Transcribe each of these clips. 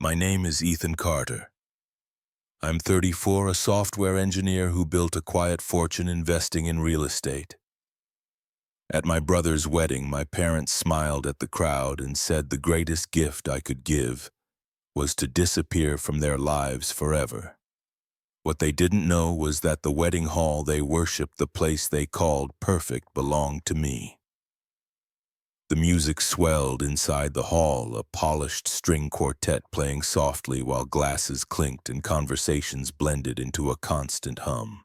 My name is Ethan Carter. I'm 34, a software engineer who built a quiet fortune investing in real estate. At my brother's wedding, my parents smiled at the crowd and said the greatest gift I could give was to disappear from their lives forever. What they didn't know was that the wedding hall they worshiped, the place they called perfect, belonged to me. The music swelled inside the hall, a polished string quartet playing softly while glasses clinked and conversations blended into a constant hum.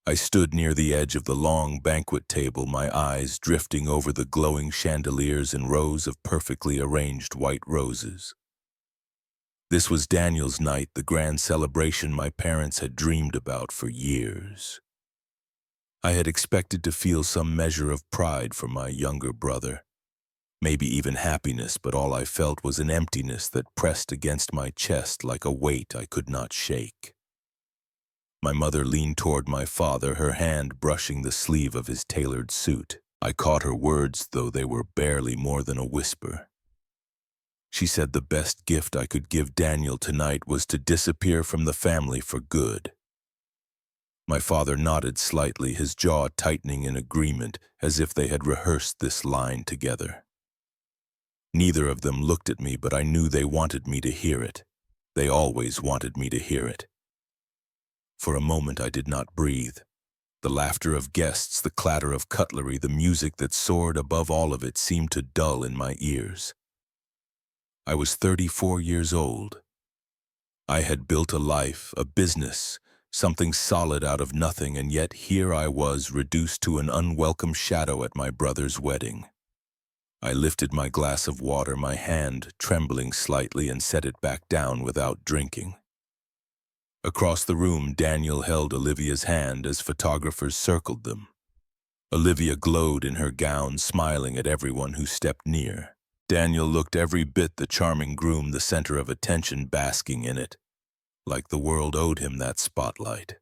I stood near the edge of the long banquet table, my eyes drifting over the glowing chandeliers and rows of perfectly arranged white roses. This was Daniel's night, the grand celebration my parents had dreamed about for years. I had expected to feel some measure of pride for my younger brother. Maybe even happiness, but all I felt was an emptiness that pressed against my chest like a weight I could not shake. My mother leaned toward my father, her hand brushing the sleeve of his tailored suit. I caught her words, though they were barely more than a whisper. She said the best gift I could give Daniel tonight was to disappear from the family for good. My father nodded slightly, his jaw tightening in agreement, as if they had rehearsed this line together. Neither of them looked at me, but I knew they wanted me to hear it. They always wanted me to hear it. For a moment I did not breathe. The laughter of guests, the clatter of cutlery, the music that soared above all of it seemed to dull in my ears. I was 34 years old. I had built a life, a business, something solid out of nothing, and yet here I was reduced to an unwelcome shadow at my brother's wedding. I lifted my glass of water, my hand trembling slightly, and set it back down without drinking. Across the room, Daniel held Olivia's hand as photographers circled them. Olivia glowed in her gown, smiling at everyone who stepped near. Daniel looked every bit the charming groom, the center of attention, basking in it, like the world owed him that spotlight.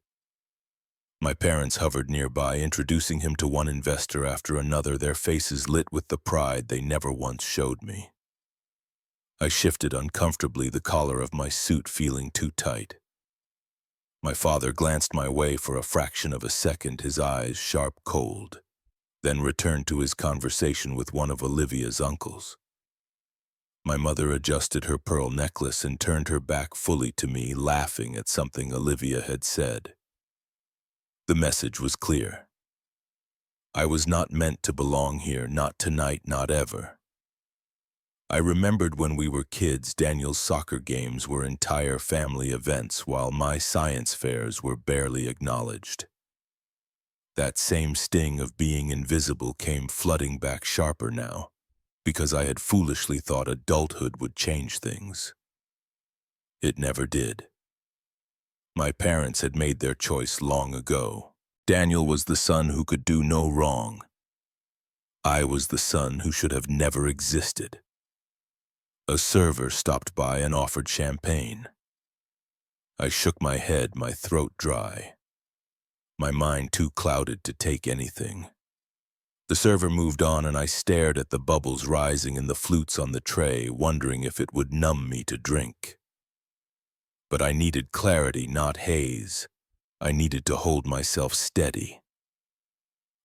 My parents hovered nearby, introducing him to one investor after another, their faces lit with the pride they never once showed me. I shifted uncomfortably, the collar of my suit feeling too tight. My father glanced my way for a fraction of a second, his eyes sharp cold, then returned to his conversation with one of Olivia's uncles. My mother adjusted her pearl necklace and turned her back fully to me, laughing at something Olivia had said. The message was clear. I was not meant to belong here, not tonight, not ever. I remembered when we were kids, Daniel's soccer games were entire family events, while my science fairs were barely acknowledged. That same sting of being invisible came flooding back sharper now, because I had foolishly thought adulthood would change things. It never did. My parents had made their choice long ago. Daniel was the son who could do no wrong. I was the son who should have never existed. A server stopped by and offered champagne. I shook my head, my throat dry, my mind too clouded to take anything. The server moved on, and I stared at the bubbles rising in the flutes on the tray, wondering if it would numb me to drink. But I needed clarity, not haze. I needed to hold myself steady.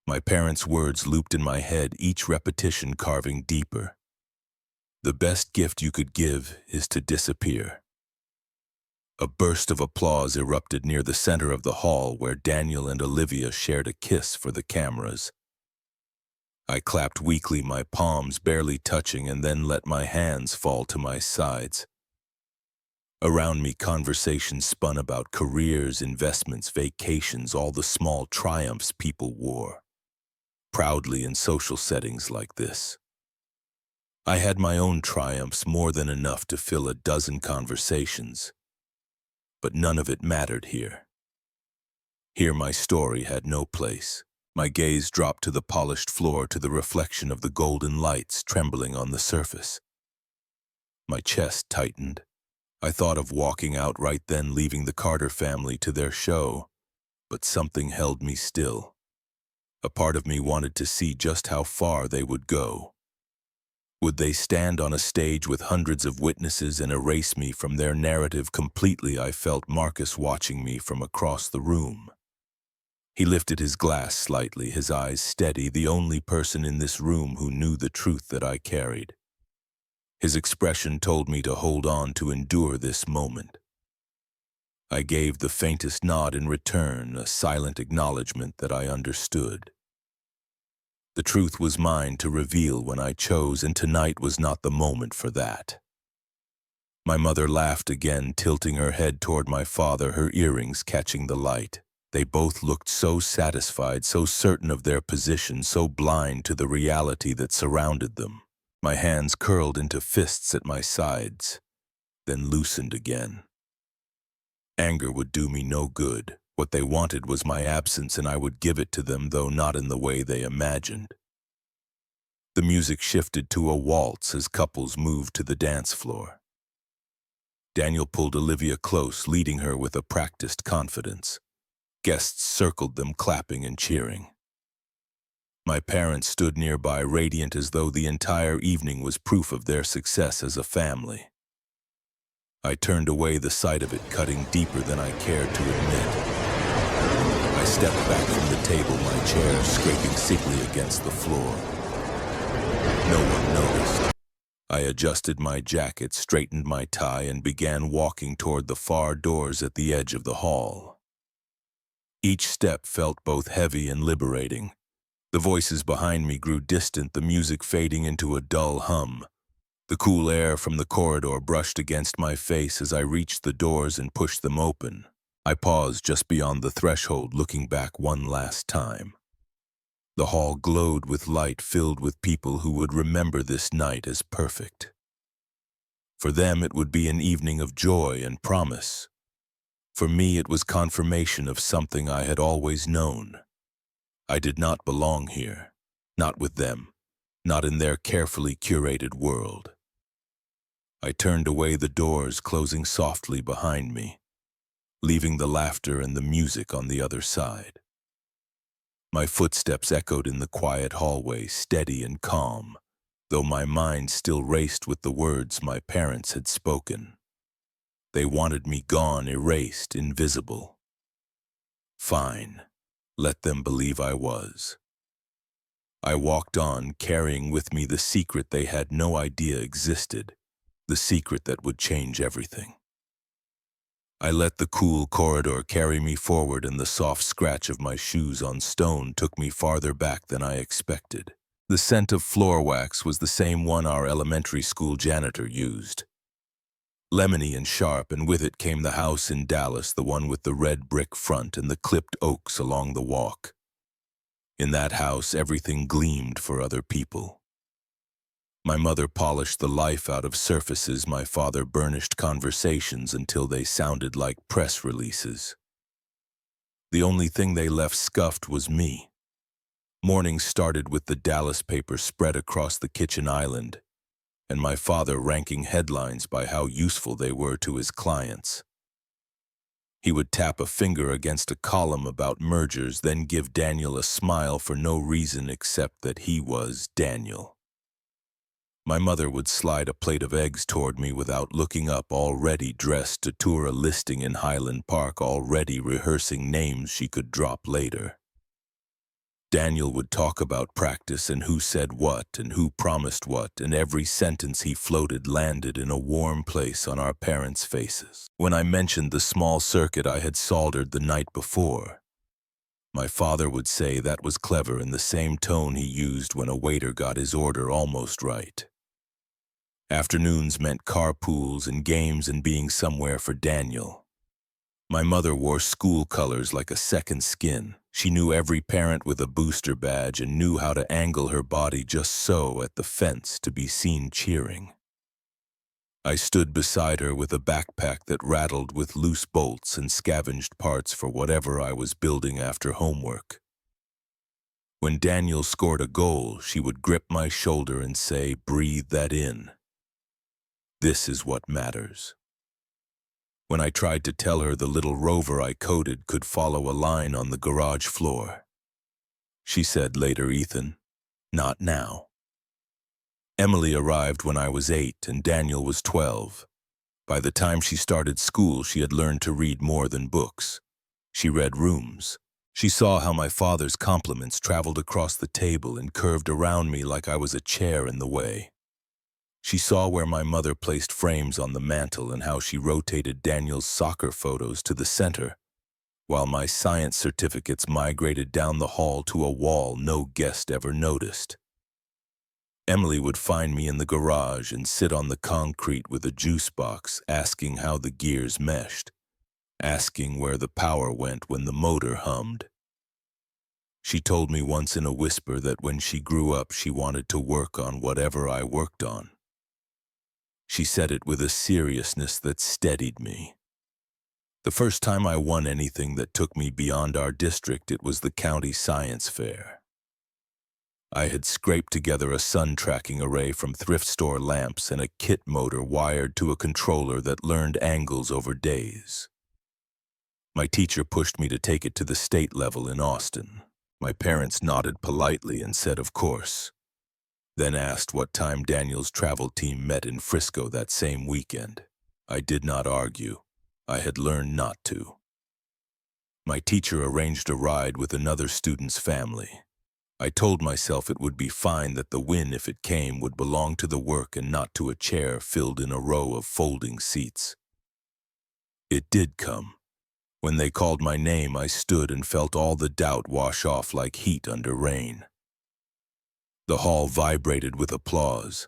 My parents' words looped in my head, each repetition carving deeper. The best gift you could give is to disappear. A burst of applause erupted near the center of the hall, where Daniel and Olivia shared a kiss for the cameras. I clapped weakly, my palms barely touching, and then let my hands fall to my sides. Around me, conversations spun about careers, investments, vacations, all the small triumphs people wore proudly in social settings like this. I had my own triumphs, more than enough to fill a dozen conversations, but none of it mattered here. Here my story had no place. My gaze dropped to the polished floor, to the reflection of the golden lights trembling on the surface. My chest tightened. I thought of walking out right then, leaving the Carter family to their show, but something held me still. A part of me wanted to see just how far they would go. Would they stand on a stage with hundreds of witnesses and erase me from their narrative completely? I felt Marcus watching me from across the room. He lifted his glass slightly, his eyes steady, the only person in this room who knew the truth that I carried. His expression told me to hold on, to endure this moment. I gave the faintest nod in return, a silent acknowledgement that I understood. The truth was mine to reveal when I chose, and tonight was not the moment for that. My mother laughed again, tilting her head toward my father, her earrings catching the light. They both looked so satisfied, so certain of their position, so blind to the reality that surrounded them. My hands curled into fists at my sides, then loosened again. Anger would do me no good. What they wanted was my absence, and I would give it to them, though not in the way they imagined. The music shifted to a waltz as couples moved to the dance floor. Daniel pulled Olivia close, leading her with a practiced confidence. Guests circled them, clapping and cheering. My parents stood nearby, radiant as though the entire evening was proof of their success as a family. I turned away, the sight of it cutting deeper than I cared to admit. I stepped back from the table, my chair scraping sickly against the floor. No one noticed. I adjusted my jacket, straightened my tie, and began walking toward the far doors at the edge of the hall. Each step felt both heavy and liberating. The voices behind me grew distant, the music fading into a dull hum. The cool air from the corridor brushed against my face as I reached the doors and pushed them open. I paused just beyond the threshold, looking back one last time. The hall glowed with light, filled with people who would remember this night as perfect. For them, it would be an evening of joy and promise. For me, it was confirmation of something I had always known. I did not belong here, not with them, not in their carefully curated world. I turned away, the doors closing softly behind me, leaving the laughter and the music on the other side. My footsteps echoed in the quiet hallway, steady and calm, though my mind still raced with the words my parents had spoken. They wanted me gone, erased, invisible. Fine, let them believe I was. I walked on, carrying with me the secret they had no idea existed, the secret that would change everything. I let the cool corridor carry me forward, and the soft scratch of my shoes on stone took me farther back than I expected. The scent of floor wax was the same one our elementary school janitor used. Lemony and sharp, and with it came the house in Dallas, the one with the red brick front and the clipped oaks along the walk. In that house, everything gleamed for other people. My mother polished the life out of surfaces, my father burnished conversations until they sounded like press releases. The only thing they left scuffed was me. Mornings started with the Dallas paper spread across the kitchen island, and my father ranking headlines by how useful they were to his clients. He would tap a finger against a column about mergers, then give Daniel a smile for no reason except that he was Daniel. My mother would slide a plate of eggs toward me without looking up, already dressed to tour a listing in Highland Park, already rehearsing names she could drop later. Daniel would talk about practice and who said what and who promised what, and every sentence he floated landed in a warm place on our parents' faces. When I mentioned the small circuit I had soldered the night before, my father would say that was clever, in the same tone he used when a waiter got his order almost right. Afternoons meant carpools and games and being somewhere for Daniel. My mother wore school colors like a second skin. She knew every parent with a booster badge and knew how to angle her body just so at the fence to be seen cheering. I stood beside her with a backpack that rattled with loose bolts and scavenged parts for whatever I was building after homework. When Daniel scored a goal, she would grip my shoulder and say, "Breathe that in. This is what matters." When I tried to tell her the little rover I coded could follow a line on the garage floor, she said later, "Ethan, not now." Emily arrived when I was 8 and Daniel was 12. By the time she started school, she had learned to read more than books. She read rooms. She saw how my father's compliments traveled across the table and curved around me like I was a chair in the way. She saw where my mother placed frames on the mantel and how she rotated Daniel's soccer photos to the center, while my science certificates migrated down the hall to a wall no guest ever noticed. Emily would find me in the garage and sit on the concrete with a juice box, asking how the gears meshed, asking where the power went when the motor hummed. She told me once in a whisper that when she grew up she wanted to work on whatever I worked on. She said it with a seriousness that steadied me. The first time I won anything that took me beyond our district, it was the county science fair. I had scraped together a sun tracking array from thrift store lamps and a kit motor wired to a controller that learned angles over days. My teacher pushed me to take it to the state level in Austin. My parents nodded politely and said, of course, then asked what time Daniel's travel team met in Frisco that same weekend. I did not argue. I had learned not to. My teacher arranged a ride with another student's family. I told myself it would be fine, that the win, if it came, would belong to the work and not to a chair filled in a row of folding seats. It did come. When they called my name, I stood and felt all the doubt wash off like heat under rain. The hall vibrated with applause.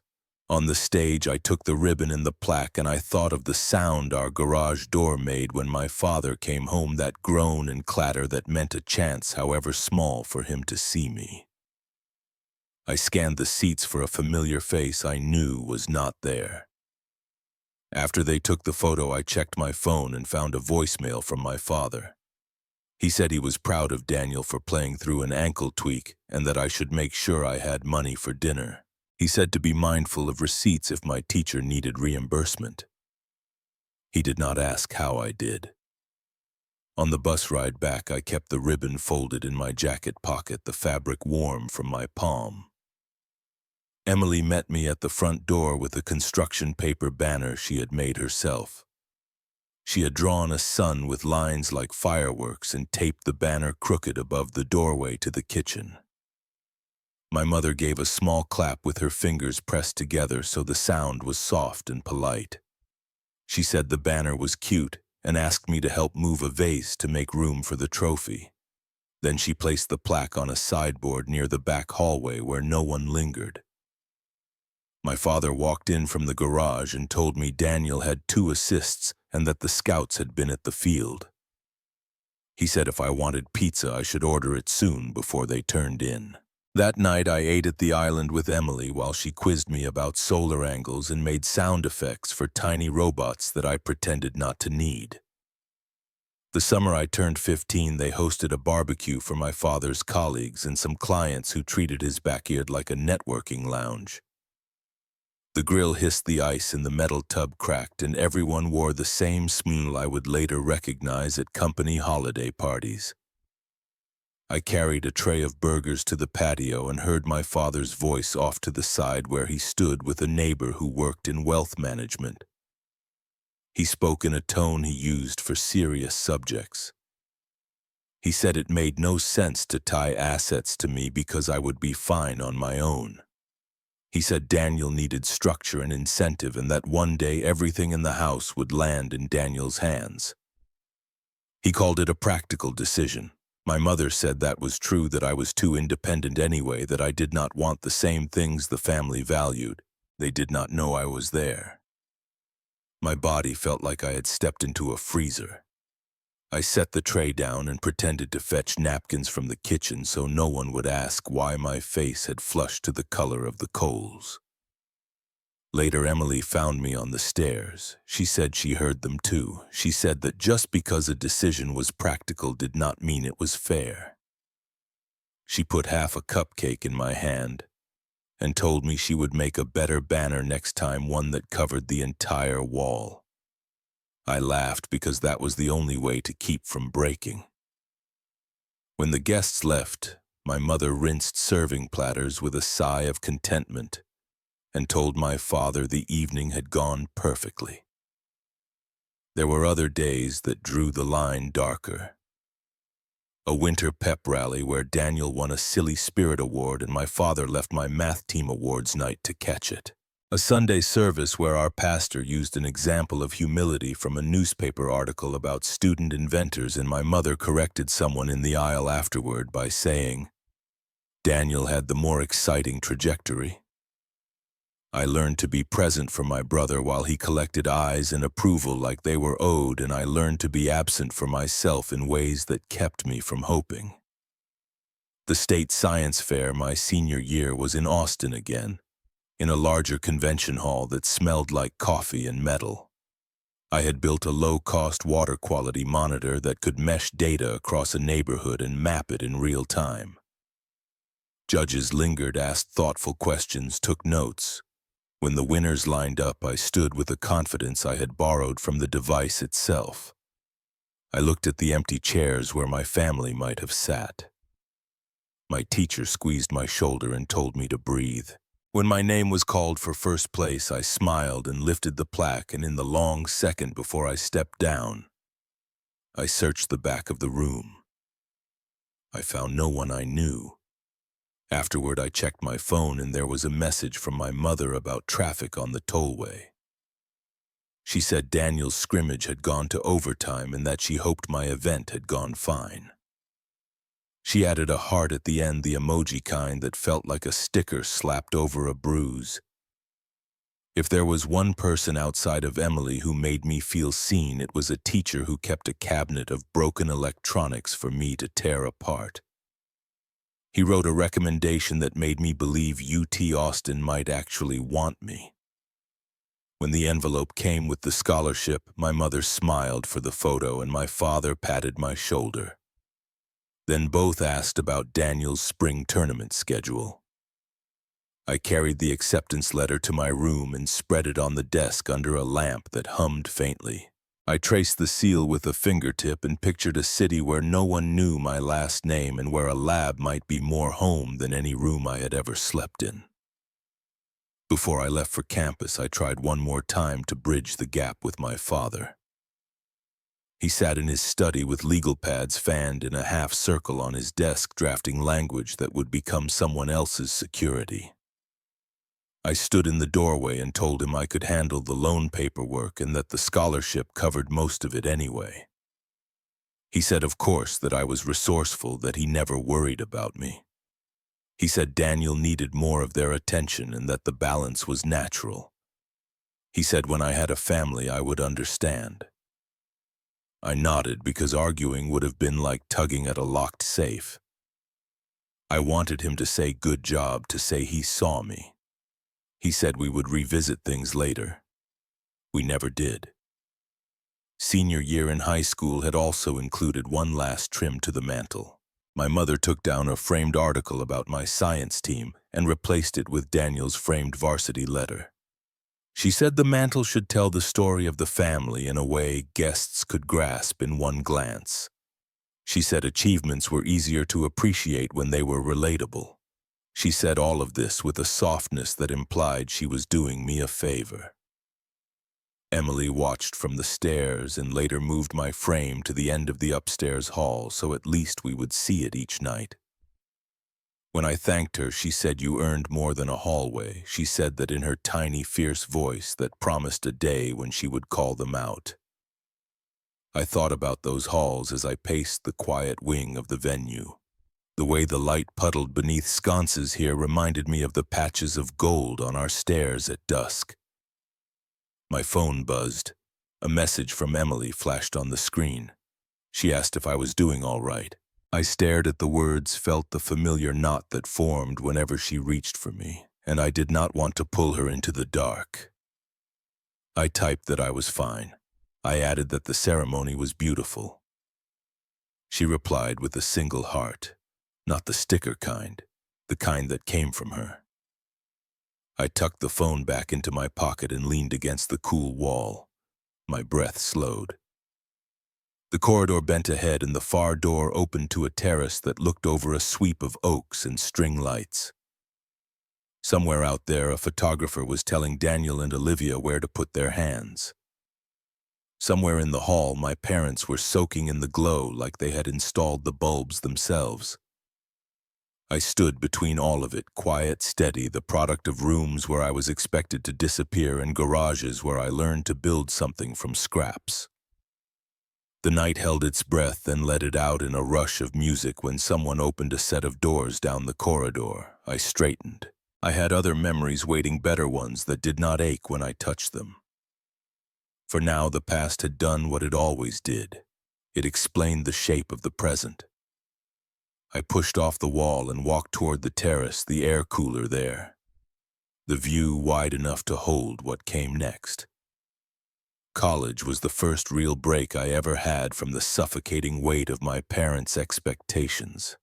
On the stage, I took the ribbon and the plaque, and I thought of the sound our garage door made when my father came home, that groan and clatter that meant a chance, however small, for him to see me. I scanned the seats for a familiar face I knew was not there. After they took the photo, I checked my phone and found a voicemail from my father. He said he was proud of Daniel for playing through an ankle tweak and that I should make sure I had money for dinner. He said to be mindful of receipts if my teacher needed reimbursement. He did not ask how I did. On the bus ride back, I kept the ribbon folded in my jacket pocket, the fabric warm from my palm. Emily met me at the front door with a construction paper banner she had made herself. She had drawn a sun with lines like fireworks and taped the banner crooked above the doorway to the kitchen. My mother gave a small clap with her fingers pressed together so the sound was soft and polite. She said the banner was cute and asked me to help move a vase to make room for the trophy. Then she placed the plaque on a sideboard near the back hallway where no one lingered. My father walked in from the garage and told me Daniel had 2 assists and that the scouts had been at the field. He said if I wanted pizza, I should order it soon before they turned in. That night, I ate at the island with Emily while she quizzed me about solar angles and made sound effects for tiny robots that I pretended not to need. The summer I turned 15, they hosted a barbecue for my father's colleagues and some clients who treated his backyard like a networking lounge. The grill hissed, the ice in the metal tub cracked, and everyone wore the same smile I would later recognize at company holiday parties. I carried a tray of burgers to the patio and heard my father's voice off to the side where he stood with a neighbor who worked in wealth management. He spoke in a tone he used for serious subjects. He said it made no sense to tie assets to me because I would be fine on my own. He said Daniel needed structure and incentive and that one day everything in the house would land in Daniel's hands. He called it a practical decision. My mother said that was true, that I was too independent anyway, that I did not want the same things the family valued. They did not know I was there. My body felt like I had stepped into a freezer. I set the tray down and pretended to fetch napkins from the kitchen so no one would ask why my face had flushed to the color of the coals. Later, Emily found me on the stairs. She said she heard them too. She said that just because a decision was practical did not mean it was fair. She put half a cupcake in my hand and told me she would make a better banner next time, one that covered the entire wall. I laughed because that was the only way to keep from breaking. When the guests left, my mother rinsed serving platters with a sigh of contentment. and told my father the evening had gone perfectly. There were other days that drew the line darker. A winter pep rally where Daniel won a Silly Spirit Award and my father left my math team awards night to catch it. A Sunday service where our pastor used an example of humility from a newspaper article about student inventors and my mother corrected someone in the aisle afterward by saying, "Daniel had the more exciting trajectory." I learned to be present for my brother while he collected eyes and approval like they were owed, and I learned to be absent for myself in ways that kept me from hoping. The state science fair my senior year was in Austin again, in a larger convention hall that smelled like coffee and metal. I had built a low-cost water quality monitor that could mesh data across a neighborhood and map it in real time. Judges lingered, asked thoughtful questions, took notes. When the winners lined up, I stood with a confidence I had borrowed from the device itself. I looked at the empty chairs where my family might have sat. My teacher squeezed my shoulder and told me to breathe. When my name was called for first place, I smiled and lifted the plaque, and in the long second before I stepped down, I searched the back of the room. I found no one I knew. Afterward, I checked my phone and there was a message from my mother about traffic on the tollway. She said Daniel's scrimmage had gone to overtime and that she hoped my event had gone fine. She added a heart at the end, the emoji kind that felt like a sticker slapped over a bruise. If there was one person outside of Emily who made me feel seen, it was a teacher who kept a cabinet of broken electronics for me to tear apart. He wrote a recommendation that made me believe UT Austin might actually want me. When the envelope came with the scholarship, my mother smiled for the photo and my father patted my shoulder. Then both asked about Daniel's spring tournament schedule. I carried the acceptance letter to my room and spread it on the desk under a lamp that hummed faintly. I traced the seal with a fingertip and pictured a city where no one knew my last name and where a lab might be more home than any room I had ever slept in. Before I left for campus, I tried one more time to bridge the gap with my father. He sat in his study with legal pads fanned in a half circle on his desk, drafting language that would become someone else's security. I stood in the doorway and told him I could handle the loan paperwork and that the scholarship covered most of it anyway. He said, of course, that I was resourceful, that he never worried about me. He said Daniel needed more of their attention and that the balance was natural. He said when I had a family, I would understand. I nodded because arguing would have been like tugging at a locked safe. I wanted him to say good job, to say he saw me. He said we would revisit things later. We never did. Senior year in high school had also included one last trim to the mantle. My mother took down a framed article about my science team and replaced it with Daniel's framed varsity letter. She said the mantle should tell the story of the family in a way guests could grasp in one glance. She said achievements were easier to appreciate when they were relatable. She said all of this with a softness that implied she was doing me a favor. Emily watched from the stairs and later moved my frame to the end of the upstairs hall so at least we would see it each night. When I thanked her, she said, "You earned more than a hallway." She said that in her tiny, fierce voice that promised a day when she would call them out. I thought about those halls as I paced the quiet wing of the venue. The way the light puddled beneath sconces here reminded me of the patches of gold on our stairs at dusk. My phone buzzed. A message from Emily flashed on the screen. She asked if I was doing all right. I stared at the words, felt the familiar knot that formed whenever she reached for me, and I did not want to pull her into the dark. I typed that I was fine. I added that the ceremony was beautiful. She replied with a single heart. Not the sticker kind, the kind that came from her. I tucked the phone back into my pocket and leaned against the cool wall. My breath slowed. The corridor bent ahead and the far door opened to a terrace that looked over a sweep of oaks and string lights. Somewhere out there, a photographer was telling Daniel and Olivia where to put their hands. Somewhere in the hall, my parents were soaking in the glow like they had installed the bulbs themselves. I stood between all of it, quiet, steady, the product of rooms where I was expected to disappear and garages where I learned to build something from scraps. The night held its breath and let it out in a rush of music when someone opened a set of doors down the corridor. I straightened. I had other memories waiting, better ones that did not ache when I touched them. For now the past had done what it always did. It explained the shape of the present. I pushed off the wall and walked toward the terrace, the air cooler there. The view wide enough to hold what came next. College was the first real break I ever had from the suffocating weight of my parents' expectations.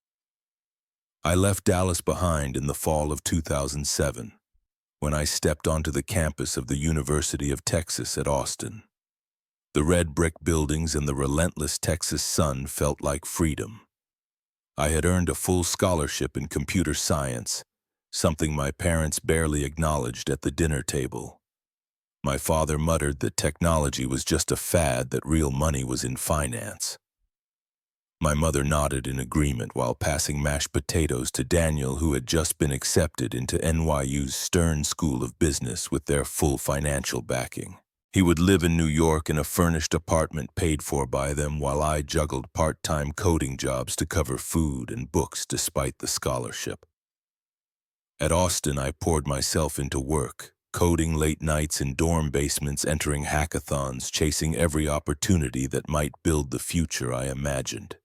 I left Dallas behind in the fall of 2007, when I stepped onto the campus of the University of Texas at Austin. The red brick buildings and the relentless Texas sun felt like freedom. I had earned a full scholarship in computer science, something my parents barely acknowledged at the dinner table. My father muttered that technology was just a fad, that real money was in finance. My mother nodded in agreement while passing mashed potatoes to Daniel, who had just been accepted into NYU's Stern School of Business with their full financial backing. He would live in New York in a furnished apartment paid for by them while I juggled part-time coding jobs to cover food and books despite the scholarship. At Austin, I poured myself into work, coding late nights in dorm basements, entering hackathons, chasing every opportunity that might build the future I imagined.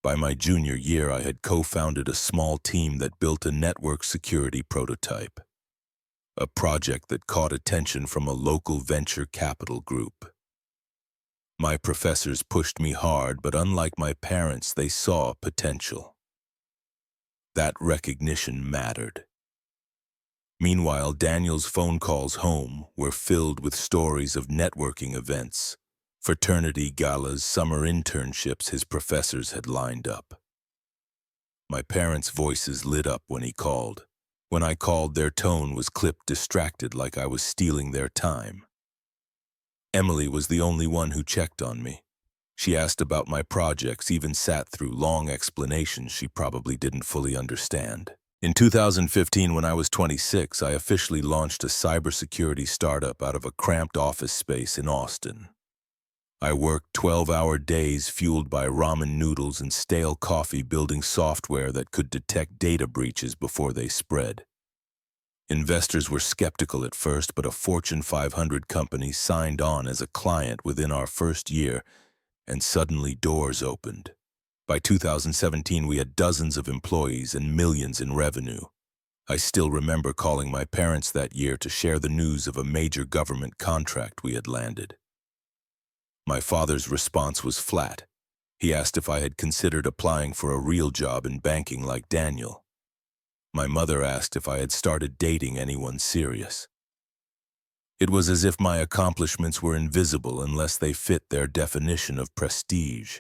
By my junior year, I had co-founded a small team that built a network security prototype. A project that caught attention from a local venture capital group. My professors pushed me hard, but unlike my parents, they saw potential. That recognition mattered. Meanwhile, Daniel's phone calls home were filled with stories of networking events, fraternity galas, summer internships his professors had lined up. My parents' voices lit up when he called. When I called, their tone was clipped, distracted, like I was stealing their time. Emily was the only one who checked on me. She asked about my projects, even sat through long explanations she probably didn't fully understand. In 2015, when I was 26, I officially launched a cybersecurity startup out of a cramped office space in Austin. I worked 12-hour days fueled by ramen noodles and stale coffee, building software that could detect data breaches before they spread. Investors were skeptical at first, but a Fortune 500 company signed on as a client within our first year, and suddenly doors opened. By 2017, we had dozens of employees and millions in revenue. I still remember calling my parents that year to share the news of a major government contract we had landed. My father's response was flat. He asked if I had considered applying for a real job in banking like Daniel. My mother asked if I had started dating anyone serious. It was as if my accomplishments were invisible unless they fit their definition of prestige.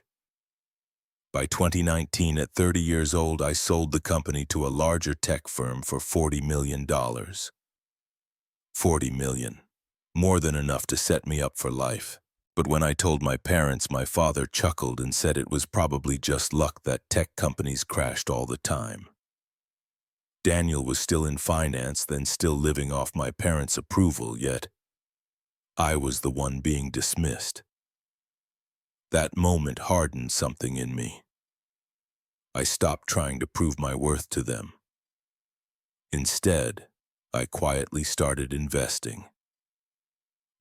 By 2019, at 30 years old, I sold the company to a larger tech firm for $40 million. $40 million. More than enough to set me up for life. But when I told my parents, my father chuckled and said it was probably just luck that tech companies crashed all the time. Daniel was still in finance, then still living off my parents' approval, yet I was the one being dismissed. That moment hardened something in me. I stopped trying to prove my worth to them. Instead, I quietly started investing.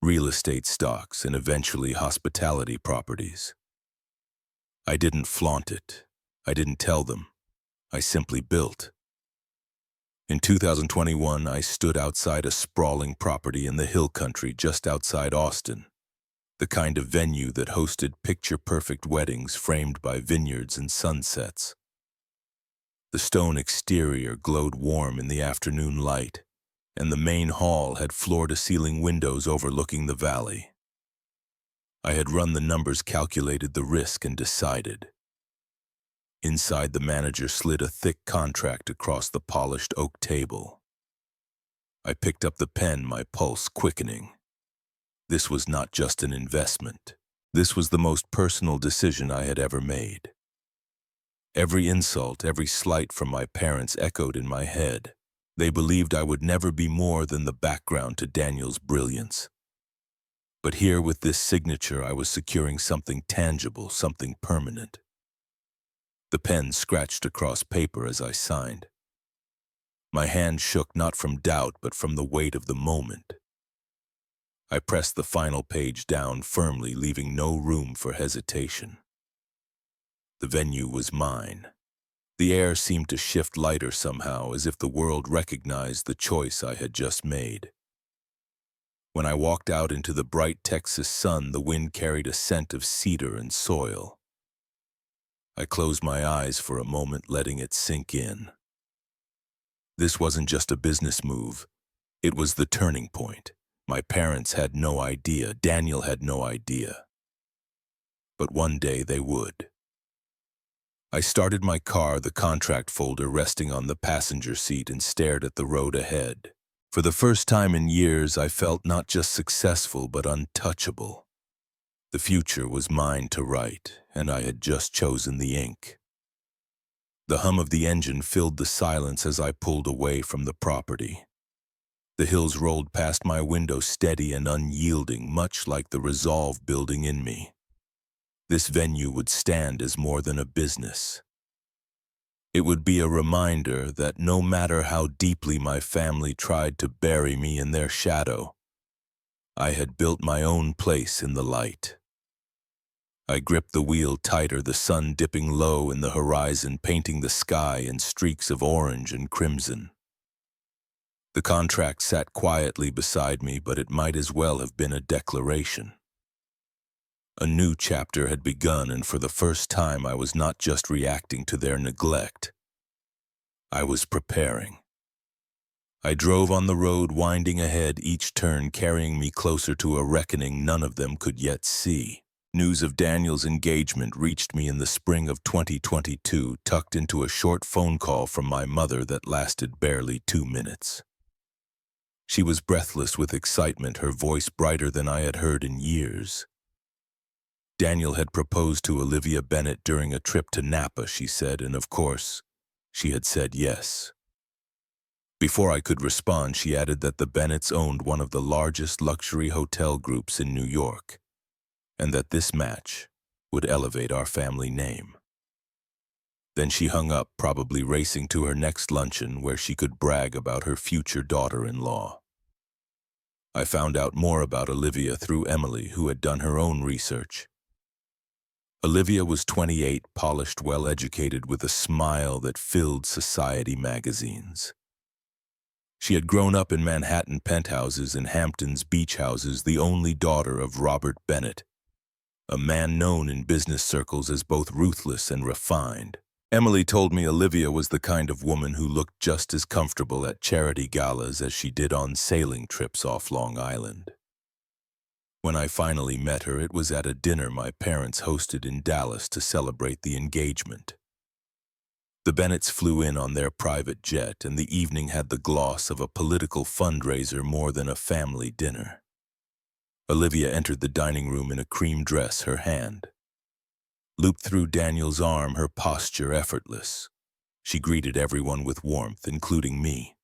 Real estate stocks and eventually hospitality properties. I didn't flaunt it. I didn't tell them. I simply built. In 2021, I stood outside a sprawling property in the hill country just outside Austin, the kind of venue that hosted picture-perfect weddings framed by vineyards and sunsets. The stone exterior glowed warm in the afternoon light, and the main hall had floor-to-ceiling windows overlooking the valley. I had run the numbers, calculated the risk, and decided. Inside, the manager slid a thick contract across the polished oak table. I picked up the pen, my pulse quickening. This was not just an investment. This was the most personal decision I had ever made. Every insult, every slight from my parents echoed in my head. They believed I would never be more than the background to Daniel's brilliance. But here with this signature, I was securing something tangible, something permanent. The pen scratched across paper as I signed. My hand shook not from doubt, but from the weight of the moment. I pressed the final page down firmly, leaving no room for hesitation. The venue was mine. The air seemed to shift lighter somehow, as if the world recognized the choice I had just made. When I walked out into the bright Texas sun, the wind carried a scent of cedar and soil. I closed my eyes for a moment, letting it sink in. This wasn't just a business move. It was the turning point. My parents had no idea. Daniel had no idea. But one day they would. I started my car, the contract folder resting on the passenger seat, and stared at the road ahead. For the first time in years, I felt not just successful, but untouchable. The future was mine to write, and I had just chosen the ink. The hum of the engine filled the silence as I pulled away from the property. The hills rolled past my window, steady and unyielding, much like the resolve building in me. This venue would stand as more than a business. It would be a reminder that no matter how deeply my family tried to bury me in their shadow, I had built my own place in the light. I gripped the wheel tighter, the sun dipping low in the horizon, painting the sky in streaks of orange and crimson. The contract sat quietly beside me, but it might as well have been a declaration. A new chapter had begun, and for the first time I was not just reacting to their neglect. I was preparing. I drove on the road, winding ahead, each turn carrying me closer to a reckoning none of them could yet see. News of Daniel's engagement reached me in the spring of 2022, tucked into a short phone call from my mother that lasted barely 2 minutes. She was breathless with excitement, her voice brighter than I had heard in years. Daniel had proposed to Olivia Bennett during a trip to Napa, she said, and of course, she had said yes. Before I could respond, she added that the Bennetts owned one of the largest luxury hotel groups in New York, and that this match would elevate our family name. Then she hung up, probably racing to her next luncheon where she could brag about her future daughter-in-law. I found out more about Olivia through Emily, who had done her own research. Olivia was 28, polished, well-educated, with a smile that filled society magazines. She had grown up in Manhattan penthouses and Hampton's beach houses, the only daughter of Robert Bennett, a man known in business circles as both ruthless and refined. Emily told me Olivia was the kind of woman who looked just as comfortable at charity galas as she did on sailing trips off Long Island. When I finally met her, it was at a dinner my parents hosted in Dallas to celebrate the engagement. The Bennetts flew in on their private jet, and the evening had the gloss of a political fundraiser more than a family dinner. Olivia entered the dining room in a cream dress, her hand looped through Daniel's arm, her posture effortless. She greeted everyone with warmth, including me,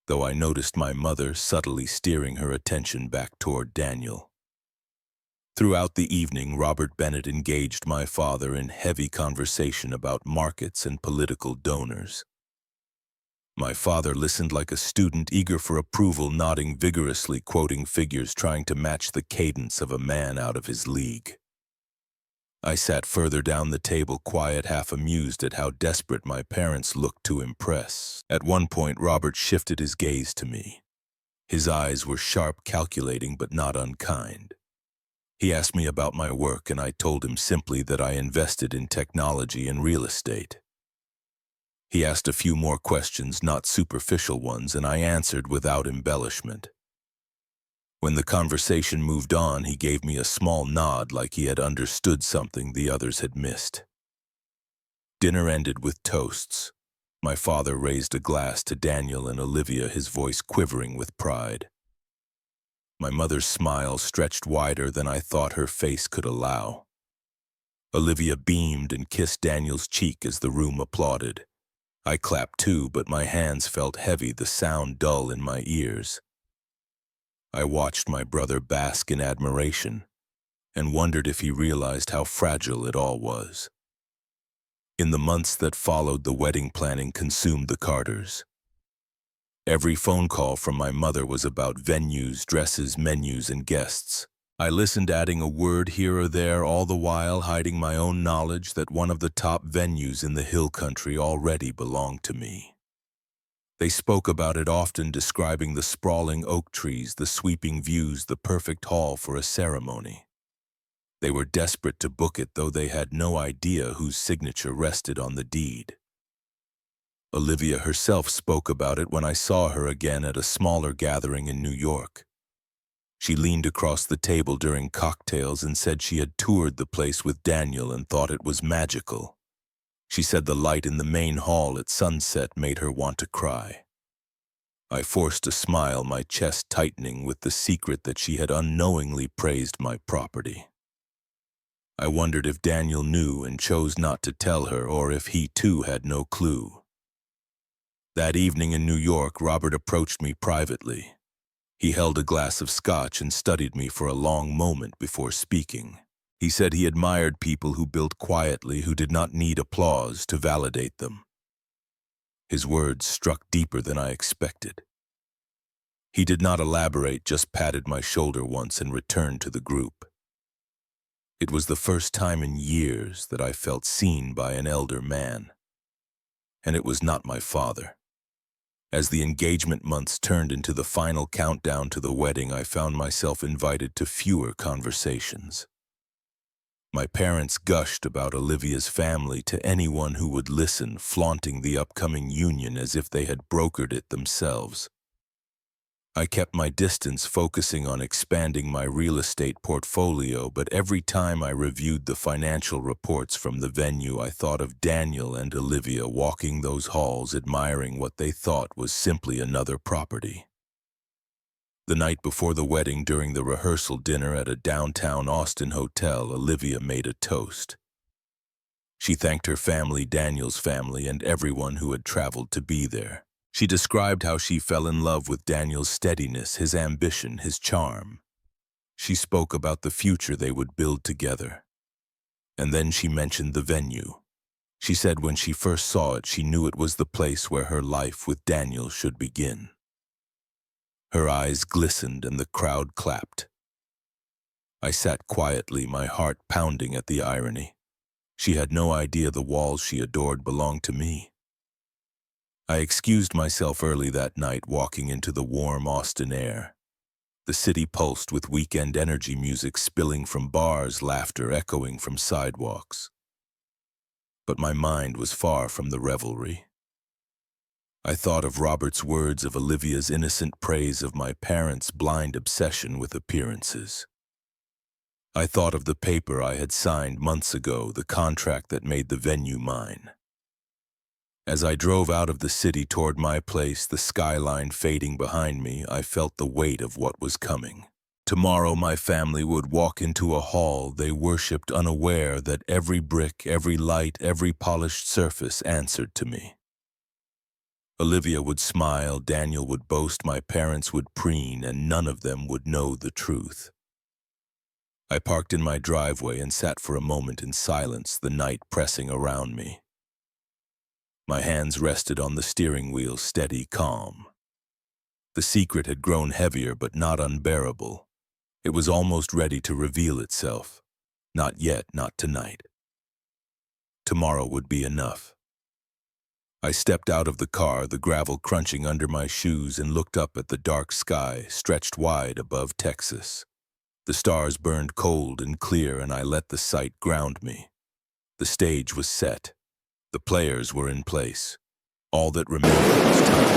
though I noticed my mother subtly steering her attention back toward Daniel. Throughout the evening, Robert Bennett engaged my father in heavy conversation about markets and political donors. My father listened like a student eager for approval, nodding vigorously, quoting figures, trying to match the cadence of a man out of his league. I sat further down the table, quiet, half amused at how desperate my parents looked to impress. At one point, Robert shifted his gaze to me. His eyes were sharp, calculating, but not unkind. He asked me about my work, and I told him simply that I invested in technology and real estate. He asked a few more questions, not superficial ones, and I answered without embellishment. When the conversation moved on, he gave me a small nod, like he had understood something the others had missed. Dinner ended with toasts. My father raised a glass to Daniel and Olivia, his voice quivering with pride. My mother's smile stretched wider than I thought her face could allow. Olivia beamed and kissed Daniel's cheek as the room applauded. I clapped too, but my hands felt heavy, the sound dull in my ears. I watched my brother bask in admiration and wondered if he realized how fragile it all was. In the months that followed, the wedding planning consumed the Carters. Every phone call from my mother was about venues, dresses, menus, and guests. I listened, adding a word here or there, all the while hiding my own knowledge that one of the top venues in the hill country already belonged to me. They spoke about it often, describing the sprawling oak trees, the sweeping views, the perfect hall for a ceremony. They were desperate to book it, though they had no idea whose signature rested on the deed. Olivia herself spoke about it when I saw her again at a smaller gathering in New York. She leaned across the table during cocktails and said she had toured the place with Daniel and thought it was magical. She said the light in the main hall at sunset made her want to cry. I forced a smile, my chest tightening with the secret that she had unknowingly praised my property. I wondered if Daniel knew and chose not to tell her, or if he too had no clue. That evening in New York, Robert approached me privately. He held a glass of scotch and studied me for a long moment before speaking. He said he admired people who built quietly, who did not need applause to validate them. His words struck deeper than I expected. He did not elaborate, just patted my shoulder once and returned to the group. It was the first time in years that I felt seen by an elder man. And it was not my father. As the engagement months turned into the final countdown to the wedding, I found myself invited to fewer conversations. My parents gushed about Olivia's family to anyone who would listen, flaunting the upcoming union as if they had brokered it themselves. I kept my distance, focusing on expanding my real estate portfolio, but every time I reviewed the financial reports from the venue, I thought of Daniel and Olivia walking those halls, admiring what they thought was simply another property. The night before the wedding, during the rehearsal dinner at a downtown Austin hotel, Olivia made a toast. She thanked her family, Daniel's family, and everyone who had traveled to be there. She described how she fell in love with Daniel's steadiness, his ambition, his charm. She spoke about the future they would build together. And then she mentioned the venue. She said when she first saw it, she knew it was the place where her life with Daniel should begin. Her eyes glistened and the crowd clapped. I sat quietly, my heart pounding at the irony. She had no idea the walls she adored belonged to me. I excused myself early that night, walking into the warm Austin air. The city pulsed with weekend energy, music spilling from bars, laughter echoing from sidewalks. But my mind was far from the revelry. I thought of Robert's words, of Olivia's innocent praise, of my parents' blind obsession with appearances. I thought of the paper I had signed months ago, the contract that made the venue mine. As I drove out of the city toward my place, the skyline fading behind me, I felt the weight of what was coming. Tomorrow my family would walk into a hall they worshipped, unaware that every brick, every light, every polished surface answered to me. Olivia would smile, Daniel would boast, my parents would preen, and none of them would know the truth. I parked in my driveway and sat for a moment in silence, the night pressing around me. My hands rested on the steering wheel, steady, calm. The secret had grown heavier but not unbearable. It was almost ready to reveal itself. Not yet, not tonight. Tomorrow would be enough. I stepped out of the car, the gravel crunching under my shoes, and looked up at the dark sky stretched wide above Texas. The stars burned cold and clear, and I let the sight ground me. The stage was set. The players were in place. All that remained was time.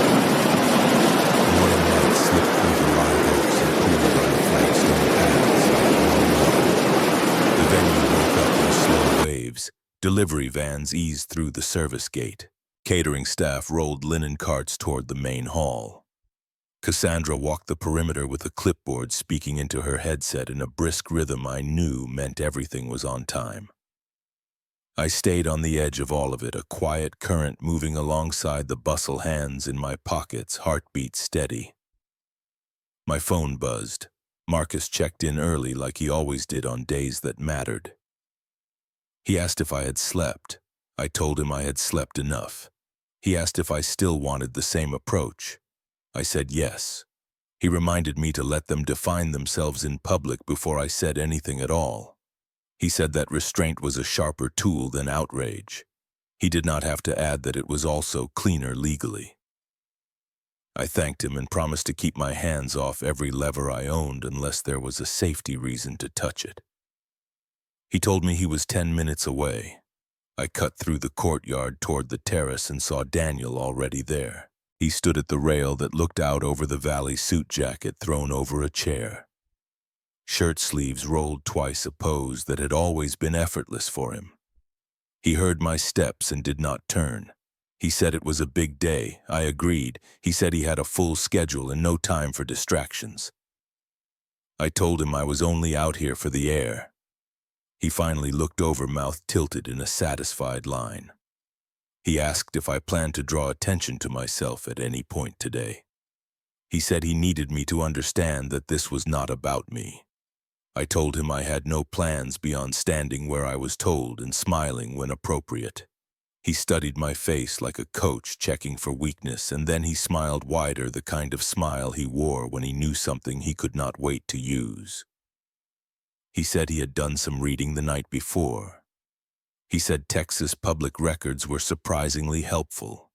Morning light slipped through the live oaks and pooled on the flagstone paths like warm water. The venue woke up in slow waves. Delivery vans eased through the service gate. Catering staff rolled linen carts toward the main hall. Cassandra walked the perimeter with a clipboard, speaking into her headset in a brisk rhythm I knew meant everything was on time. I stayed on the edge of all of it, a quiet current moving alongside the bustle, hands in my pockets, heartbeat steady. My phone buzzed. Marcus checked in early like he always did on days that mattered. He asked if I had slept. I told him I had slept enough. He asked if I still wanted the same approach. I said yes. He reminded me to let them define themselves in public before I said anything at all. He said that restraint was a sharper tool than outrage. He did not have to add that it was also cleaner legally. I thanked him and promised to keep my hands off every lever I owned unless there was a safety reason to touch it. He told me he was 10 minutes away. I cut through the courtyard toward the terrace and saw Daniel already there. He stood at the rail that looked out over the valley, suit jacket thrown over a chair. Shirt sleeves rolled twice, a pose that had always been effortless for him. He heard my steps and did not turn. He said it was a big day. I agreed. He said he had a full schedule and no time for distractions. I told him I was only out here for the air. He finally looked over, mouth tilted in a satisfied line. He asked if I planned to draw attention to myself at any point today. He said he needed me to understand that this was not about me. I told him I had no plans beyond standing where I was told and smiling when appropriate. He studied my face like a coach checking for weakness, and then he smiled wider, the kind of smile he wore when he knew something he could not wait to use. He said he had done some reading the night before. He said Texas public records were surprisingly helpful.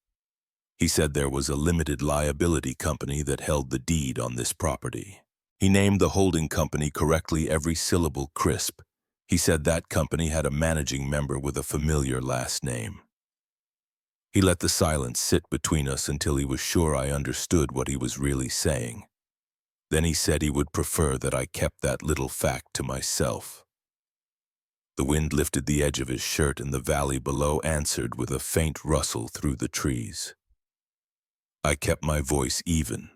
He said there was a limited liability company that held the deed on this property. He named the holding company correctly, every syllable crisp. He said that company had a managing member with a familiar last name. He let the silence sit between us until he was sure I understood what he was really saying. Then he said he would prefer that I kept that little fact to myself. The wind lifted the edge of his shirt and the valley below answered with a faint rustle through the trees. I kept my voice even.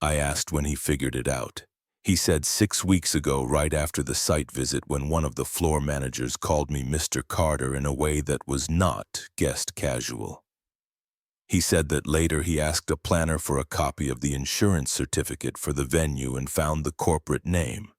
I asked when he figured it out. He said 6 weeks ago, right after the site visit, when one of the floor managers called me Mr. Carter in a way that was not guest casual. He said that later he asked a planner for a copy of the insurance certificate for the venue and found the corporate name.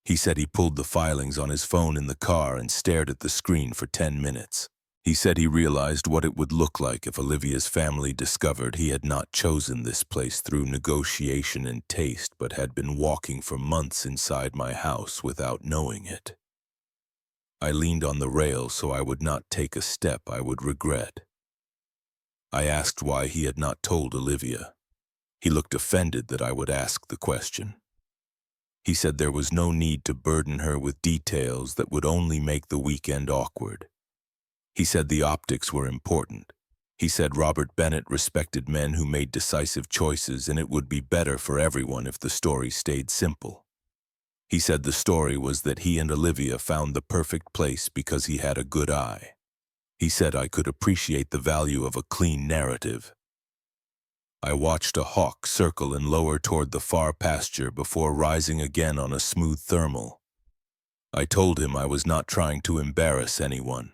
He said he pulled the filings on his phone in the car and stared at the screen for 10 minutes. He said he realized what it would look like if Olivia's family discovered he had not chosen this place through negotiation and taste, but had been walking for months inside my house without knowing it. I leaned on the rail so I would not take a step I would regret. I asked why he had not told Olivia. He looked offended that I would ask the question. He said there was no need to burden her with details that would only make the weekend awkward. He said the optics were important. He said Robert Bennett respected men who made decisive choices, and it would be better for everyone if the story stayed simple. He said the story was that he and Olivia found the perfect place because he had a good eye. He said I could appreciate the value of a clean narrative. I watched a hawk circle and lower toward the far pasture before rising again on a smooth thermal. I told him I was not trying to embarrass anyone.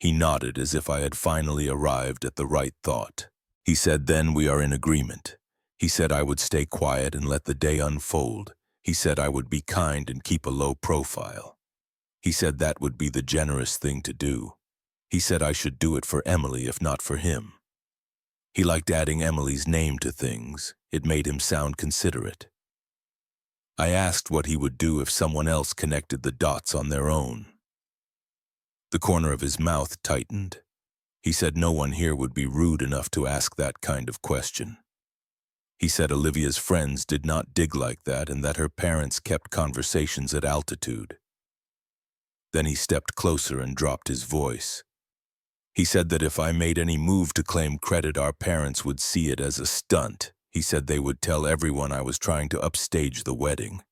He nodded as if I had finally arrived at the right thought. He said, "Then we are in agreement." He said I would stay quiet and let the day unfold. He said I would be kind and keep a low profile. He said that would be the generous thing to do. He said I should do it for Emily if not for him. He liked adding Emily's name to things. It made him sound considerate. I asked what he would do if someone else connected the dots on their own. The corner of his mouth tightened. He said no one here would be rude enough to ask that kind of question. He said Olivia's friends did not dig like that and that her parents kept conversations at altitude. Then he stepped closer and dropped his voice. He said that if I made any move to claim credit, our parents would see it as a stunt. He said they would tell everyone I was trying to upstage the wedding.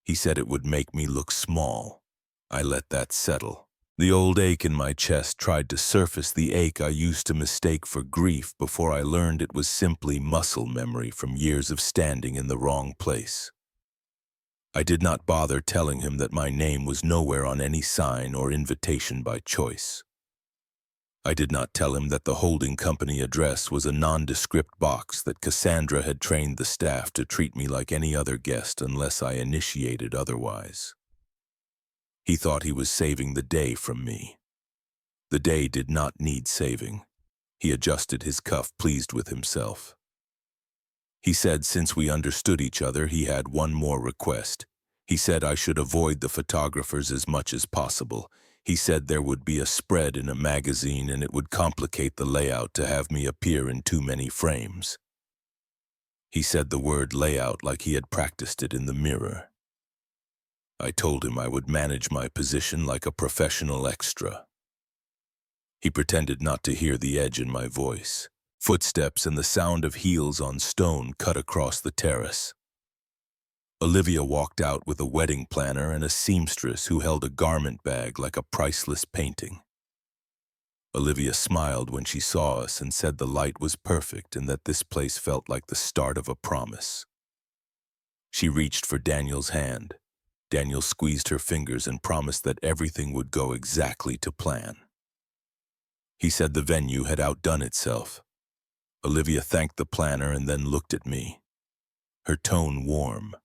He said it would make me look small. I let that settle. The old ache in my chest tried to surface, the ache I used to mistake for grief before I learned it was simply muscle memory from years of standing in the wrong place. I did not bother telling him that my name was nowhere on any sign or invitation by choice. I did not tell him that the holding company address was a nondescript box that Cassandra had trained the staff to treat me like any other guest unless I initiated otherwise. He thought he was saving the day from me. The day did not need saving. He adjusted his cuff, pleased with himself. He said since we understood each other, he had one more request. He said I should avoid the photographers as much as possible. He said there would be a spread in a magazine and it would complicate the layout to have me appear in too many frames. He said the word layout like he had practiced it in the mirror. I told him I would manage my position like a professional extra. He pretended not to hear the edge in my voice. Footsteps and the sound of heels on stone cut across the terrace. Olivia walked out with a wedding planner and a seamstress who held a garment bag like a priceless painting. Olivia smiled when she saw us and said the light was perfect and that this place felt like the start of a promise. She reached for Daniel's hand. Daniel squeezed her fingers and promised that everything would go exactly to plan. He said the venue had outdone itself. Olivia thanked the planner and then looked at me. Her tone warm.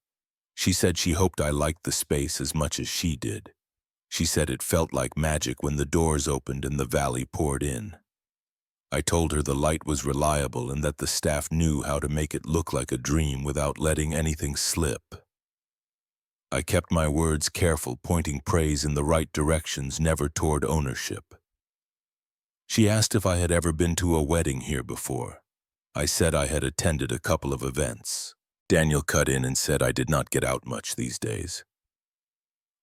She said she hoped I liked the space as much as she did. She said it felt like magic when the doors opened and the valley poured in. I told her the light was reliable and that the staff knew how to make it look like a dream without letting anything slip. I kept my words careful, pointing praise in the right directions, never toward ownership. She asked if I had ever been to a wedding here before. I said I had attended a couple of events. Daniel cut in and said I did not get out much these days.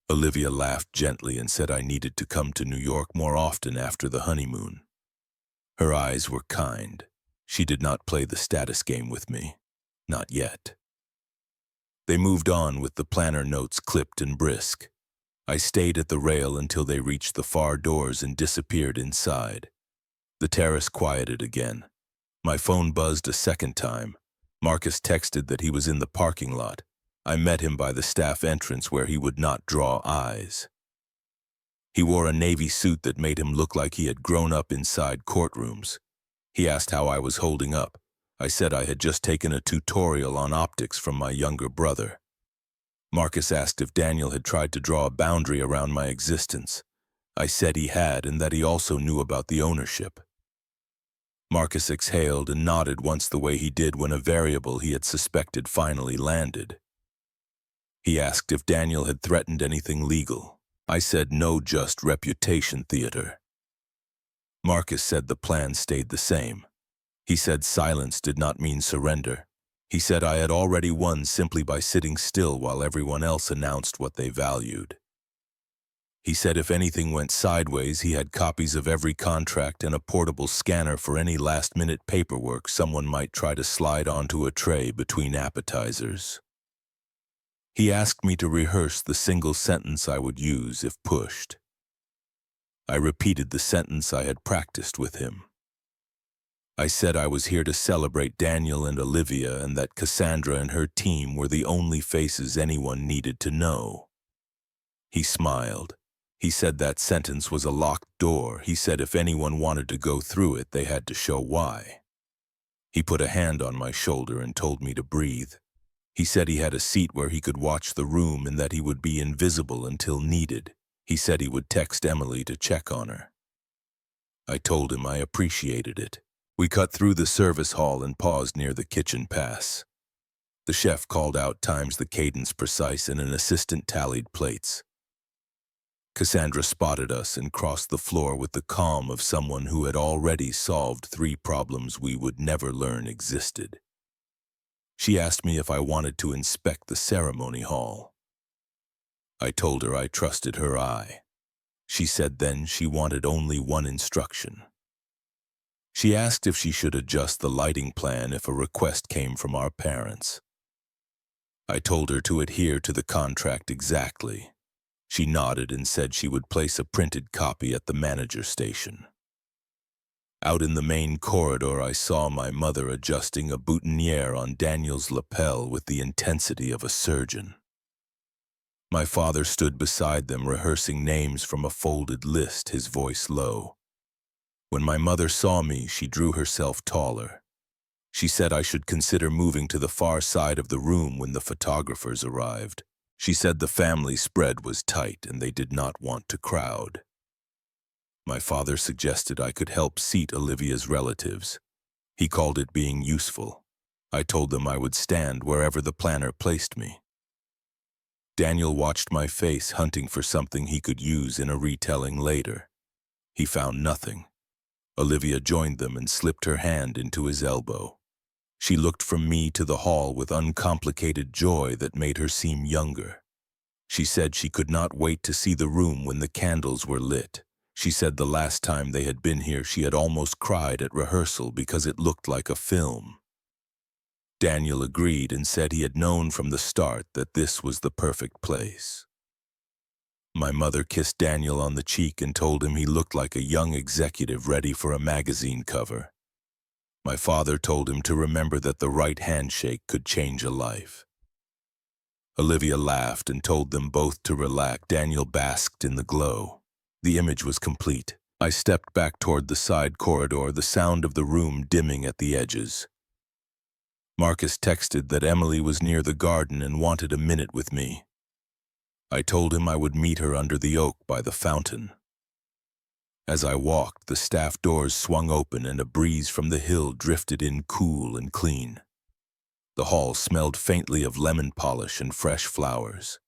Olivia laughed gently and said I needed to come to New York more often after the honeymoon. Her eyes were kind. She did not play the status game with me. Not yet. They moved on with the planner notes clipped and brisk. I stayed at the rail until they reached the far doors and disappeared inside. The terrace quieted again. My phone buzzed a second time. Marcus texted that he was in the parking lot. I met him by the staff entrance where he would not draw eyes. He wore a navy suit that made him look like he had grown up inside courtrooms. He asked how I was holding up. I said I had just taken a tutorial on optics from my younger brother. Marcus asked if Daniel had tried to draw a boundary around my existence. I said he had and that he also knew about the ownership. Marcus exhaled and nodded once the way he did when a variable he had suspected finally landed. He asked if Daniel had threatened anything legal. I said no, just reputation theater. Marcus said the plan stayed the same. He said silence did not mean surrender. He said I had already won simply by sitting still while everyone else announced what they valued. He said if anything went sideways, he had copies of every contract and a portable scanner for any last-minute paperwork someone might try to slide onto a tray between appetizers. He asked me to rehearse the single sentence I would use if pushed. I repeated the sentence I had practiced with him. I said I was here to celebrate Daniel and Olivia and that Cassandra and her team were the only faces anyone needed to know. He smiled. He said that sentence was a locked door. He said if anyone wanted to go through it, they had to show why. He put a hand on my shoulder and told me to breathe. He said he had a seat where he could watch the room and that he would be invisible until needed. He said he would text Emily to check on her. I told him I appreciated it. We cut through the service hall and paused near the kitchen pass. The chef called out times the cadence precise and an assistant tallied plates. Cassandra spotted us and crossed the floor with the calm of someone who had already solved 3 problems we would never learn existed. She asked me if I wanted to inspect the ceremony hall. I told her I trusted her eye. She said then she wanted only one instruction. She asked if she should adjust the lighting plan if a request came from our parents. I told her to adhere to the contract exactly. She nodded and said she would place a printed copy at the manager station. Out in the main corridor, I saw my mother adjusting a boutonniere on Daniel's lapel with the intensity of a surgeon. My father stood beside them, rehearsing names from a folded list, his voice low. When my mother saw me, she drew herself taller. She said I should consider moving to the far side of the room when the photographers arrived. She said the family spread was tight and they did not want to crowd. My father suggested I could help seat Olivia's relatives. He called it being useful. I told them I would stand wherever the planner placed me. Daniel watched my face, hunting for something he could use in a retelling later. He found nothing. Olivia joined them and slipped her hand into his elbow. She looked from me to the hall with uncomplicated joy that made her seem younger. She said she could not wait to see the room when the candles were lit. She said the last time they had been here she had almost cried at rehearsal because it looked like a film. Daniel agreed and said he had known from the start that this was the perfect place. My mother kissed Daniel on the cheek and told him he looked like a young executive ready for a magazine cover. My father told him to remember that the right handshake could change a life. Olivia laughed and told them both to relax. Daniel basked in the glow. The image was complete. I stepped back toward the side corridor, the sound of the room dimming at the edges. Marcus texted that Emily was near the garden and wanted a minute with me. I told him I would meet her under the oak by the fountain. As I walked, the staff doors swung open and a breeze from the hill drifted in cool and clean. The hall smelled faintly of lemon polish and fresh flowers.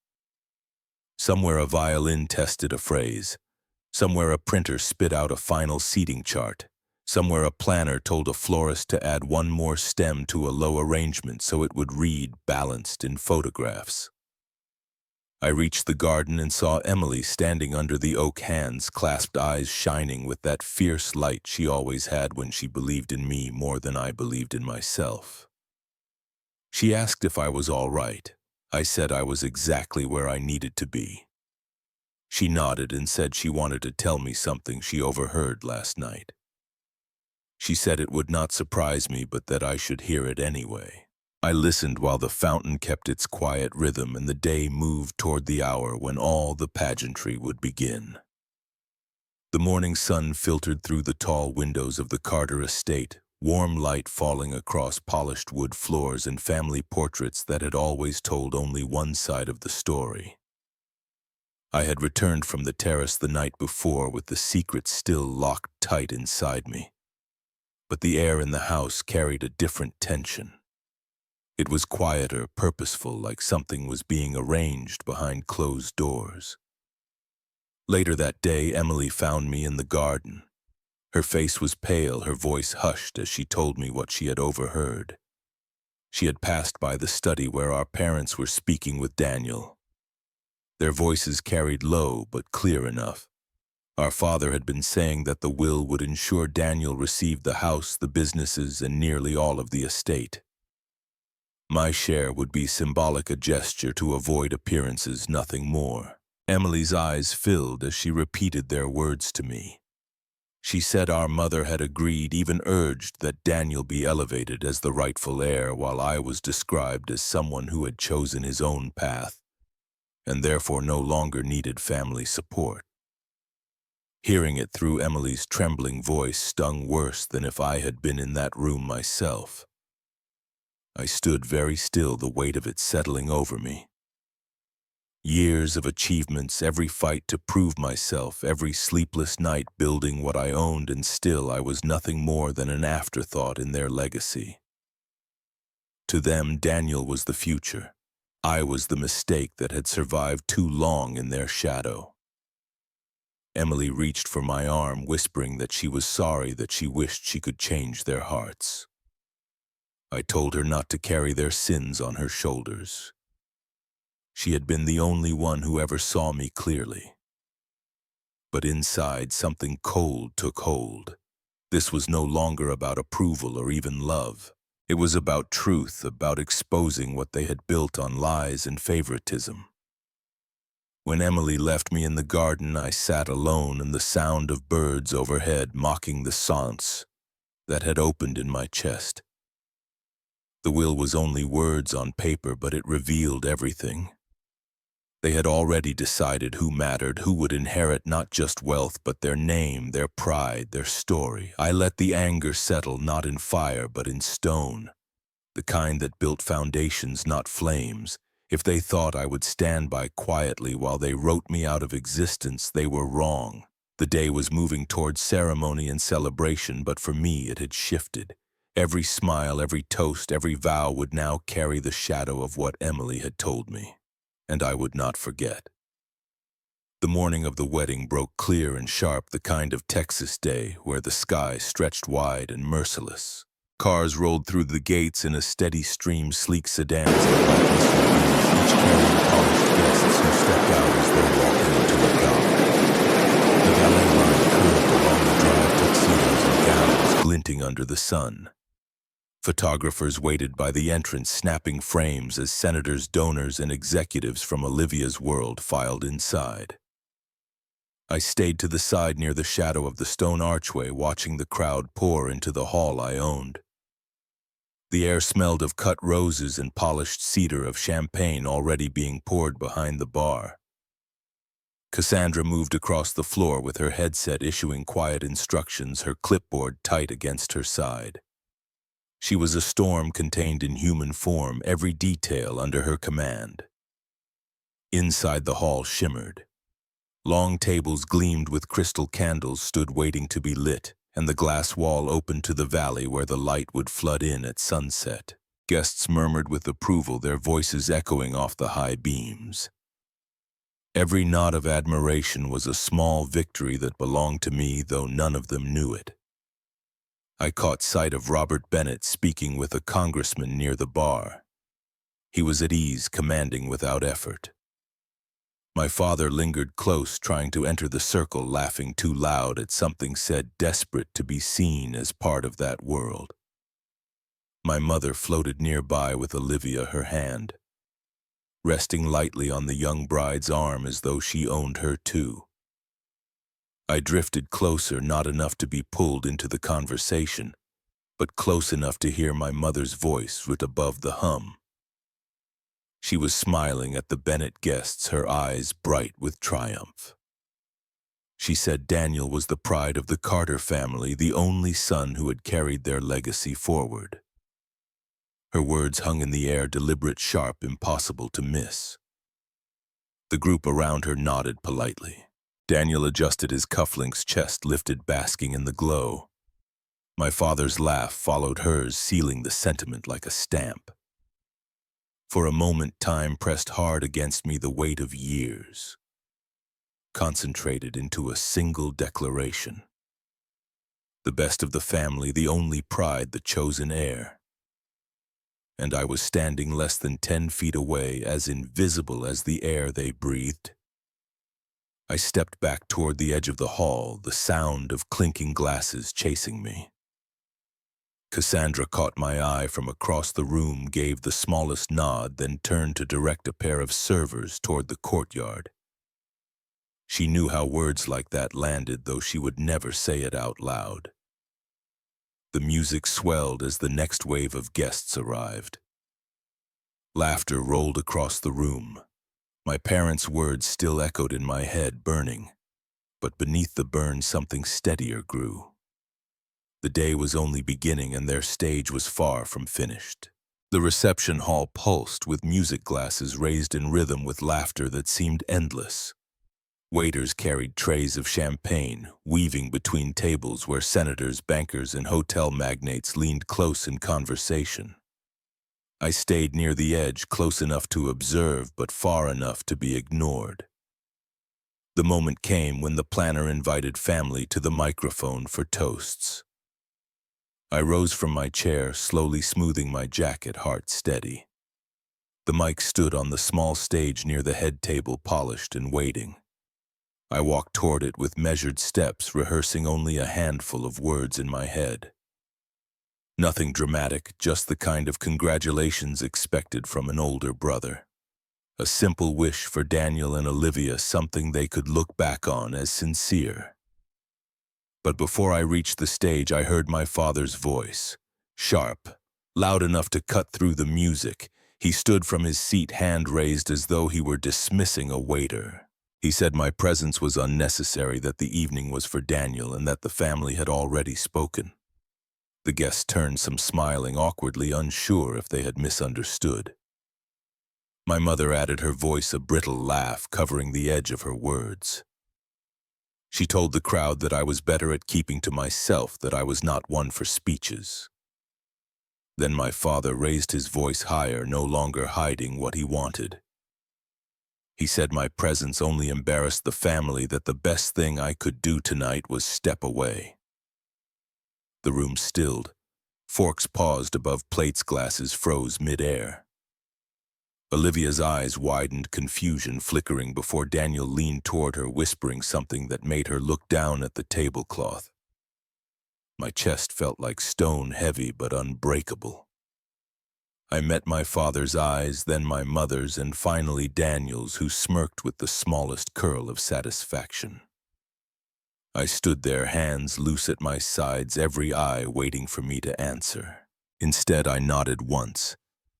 Somewhere a violin tested a phrase. Somewhere a printer spit out a final seating chart. Somewhere a planner told a florist to add one more stem to a low arrangement so it would read balanced in photographs. I reached the garden and saw Emily standing under the oak, hands clasped, eyes shining with that fierce light she always had when she believed in me more than I believed in myself. She asked if I was all right. I said I was exactly where I needed to be. She nodded and said she wanted to tell me something she overheard last night. She said it would not surprise me, but that I should hear it anyway. I listened while the fountain kept its quiet rhythm and the day moved toward the hour when all the pageantry would begin. The morning sun filtered through the tall windows of the Carter estate, warm light falling across polished wood floors and family portraits that had always told only one side of the story. I had returned from the terrace the night before with the secret still locked tight inside me. But the air in the house carried a different tension. It was quieter, purposeful, like something was being arranged behind closed doors. Later that day, Emily found me in the garden. Her face was pale, her voice hushed as she told me what she had overheard. She had passed by the study where our parents were speaking with Daniel. Their voices carried low but clear enough. Our father had been saying that the will would ensure Daniel received the house, the businesses, and nearly all of the estate. My share would be symbolic, a gesture to avoid appearances, nothing more. Emily's eyes filled as she repeated their words to me. She said our mother had agreed, even urged that Daniel be elevated as the rightful heir, while I was described as someone who had chosen his own path and therefore no longer needed family support. Hearing it through Emily's trembling voice stung worse than if I had been in that room myself. I stood very still, the weight of it settling over me. Years of achievements, every fight to prove myself, every sleepless night building what I owned, and still I was nothing more than an afterthought in their legacy. To them, Daniel was the future. I was the mistake that had survived too long in their shadow. Emily reached for my arm, whispering that she was sorry, that she wished she could change their hearts. I told her not to carry their sins on her shoulders. She had been the only one who ever saw me clearly. But inside, something cold took hold. This was no longer about approval or even love. It was about truth, about exposing what they had built on lies and favoritism. When Emily left me in the garden, I sat alone and the sound of birds overhead mocking the songs that had opened in my chest. The will was only words on paper, but it revealed everything. They had already decided who mattered, who would inherit not just wealth, but their name, their pride, their story. I let the anger settle, not in fire, but in stone, the kind that built foundations, not flames. If they thought I would stand by quietly while they wrote me out of existence, they were wrong. The day was moving towards ceremony and celebration, but for me it had shifted. Every smile, every toast, every vow would now carry the shadow of what Emily had told me, and I would not forget. The morning of the wedding broke clear and sharp, the kind of Texas day where the sky stretched wide and merciless. Cars rolled through the gates in a steady stream, sleek sedans and black SUVs, each carrying polished guests who stepped out as though walking into a gala. The valet line curved along the drive, tuxedos and gowns glinting under the sun. Photographers waited by the entrance, snapping frames as senators, donors, and executives from Olivia's world filed inside. I stayed to the side near the shadow of the stone archway, watching the crowd pour into the hall I owned. The air smelled of cut roses and polished cedar, of champagne already being poured behind the bar. Cassandra moved across the floor with her headset, issuing quiet instructions, her clipboard tight against her side. She was a storm contained in human form, every detail under her command. Inside the hall shimmered. Long tables gleamed with crystal candles stood waiting to be lit, and the glass wall opened to the valley where the light would flood in at sunset. Guests murmured with approval, their voices echoing off the high beams. Every nod of admiration was a small victory that belonged to me, though none of them knew it. I caught sight of Robert Bennett speaking with a congressman near the bar. He was at ease, commanding without effort. My father lingered close, trying to enter the circle, laughing too loud at something said, desperate to be seen as part of that world. My mother floated nearby with Olivia, her hand resting lightly on the young bride's arm as though she owned her too. I drifted closer, not enough to be pulled into the conversation, but close enough to hear my mother's voice right above the hum. She was smiling at the Bennett guests, her eyes bright with triumph. She said Daniel was the pride of the Carter family, the only son who had carried their legacy forward. Her words hung in the air, deliberate, sharp, impossible to miss. The group around her nodded politely. Daniel adjusted his cufflinks, chest lifted, basking in the glow. My father's laugh followed hers, sealing the sentiment like a stamp. For a moment, time pressed hard against me, the weight of years, concentrated into a single declaration. The best of the family, the only pride, the chosen heir. And I was standing less than 10 feet away, as invisible as the air they breathed. I stepped back toward the edge of the hall, the sound of clinking glasses chasing me. Cassandra caught my eye from across the room, gave the smallest nod, then turned to direct a pair of servers toward the courtyard. She knew how words like that landed, though she would never say it out loud. The music swelled as the next wave of guests arrived. Laughter rolled across the room. My parents' words still echoed in my head, burning, but beneath the burn something steadier grew. The day was only beginning, and their stage was far from finished. The reception hall pulsed with music, glasses raised in rhythm with laughter that seemed endless. Waiters carried trays of champagne, weaving between tables where senators, bankers, and hotel magnates leaned close in conversation. I stayed near the edge, close enough to observe, but far enough to be ignored. The moment came when the planner invited family to the microphone for toasts. I rose from my chair, slowly smoothing my jacket, heart steady. The mic stood on the small stage near the head table, polished and waiting. I walked toward it with measured steps, rehearsing only a handful of words in my head. Nothing dramatic, just the kind of congratulations expected from an older brother. A simple wish for Daniel and Olivia, something they could look back on as sincere. But before I reached the stage, I heard my father's voice, sharp, loud enough to cut through the music. He stood from his seat, hand raised as though he were dismissing a waiter. He said my presence was unnecessary, that the evening was for Daniel, and that the family had already spoken. The guests turned, some smiling awkwardly, unsure if they had misunderstood. My mother added, her voice a brittle laugh covering the edge of her words. She told the crowd that I was better at keeping to myself, that I was not one for speeches. Then my father raised his voice higher, no longer hiding what he wanted. He said my presence only embarrassed the family, that the best thing I could do tonight was step away. The room stilled. Forks paused above plates, glasses froze mid-air. Olivia's eyes widened, confusion flickering before Daniel leaned toward her, whispering something that made her look down at the tablecloth. My chest felt like stone, heavy but unbreakable. I met my father's eyes, then my mother's, and finally Daniel's, who smirked with the smallest curl of satisfaction. I stood there, hands loose at my sides, every eye waiting for me to answer. Instead, I nodded once.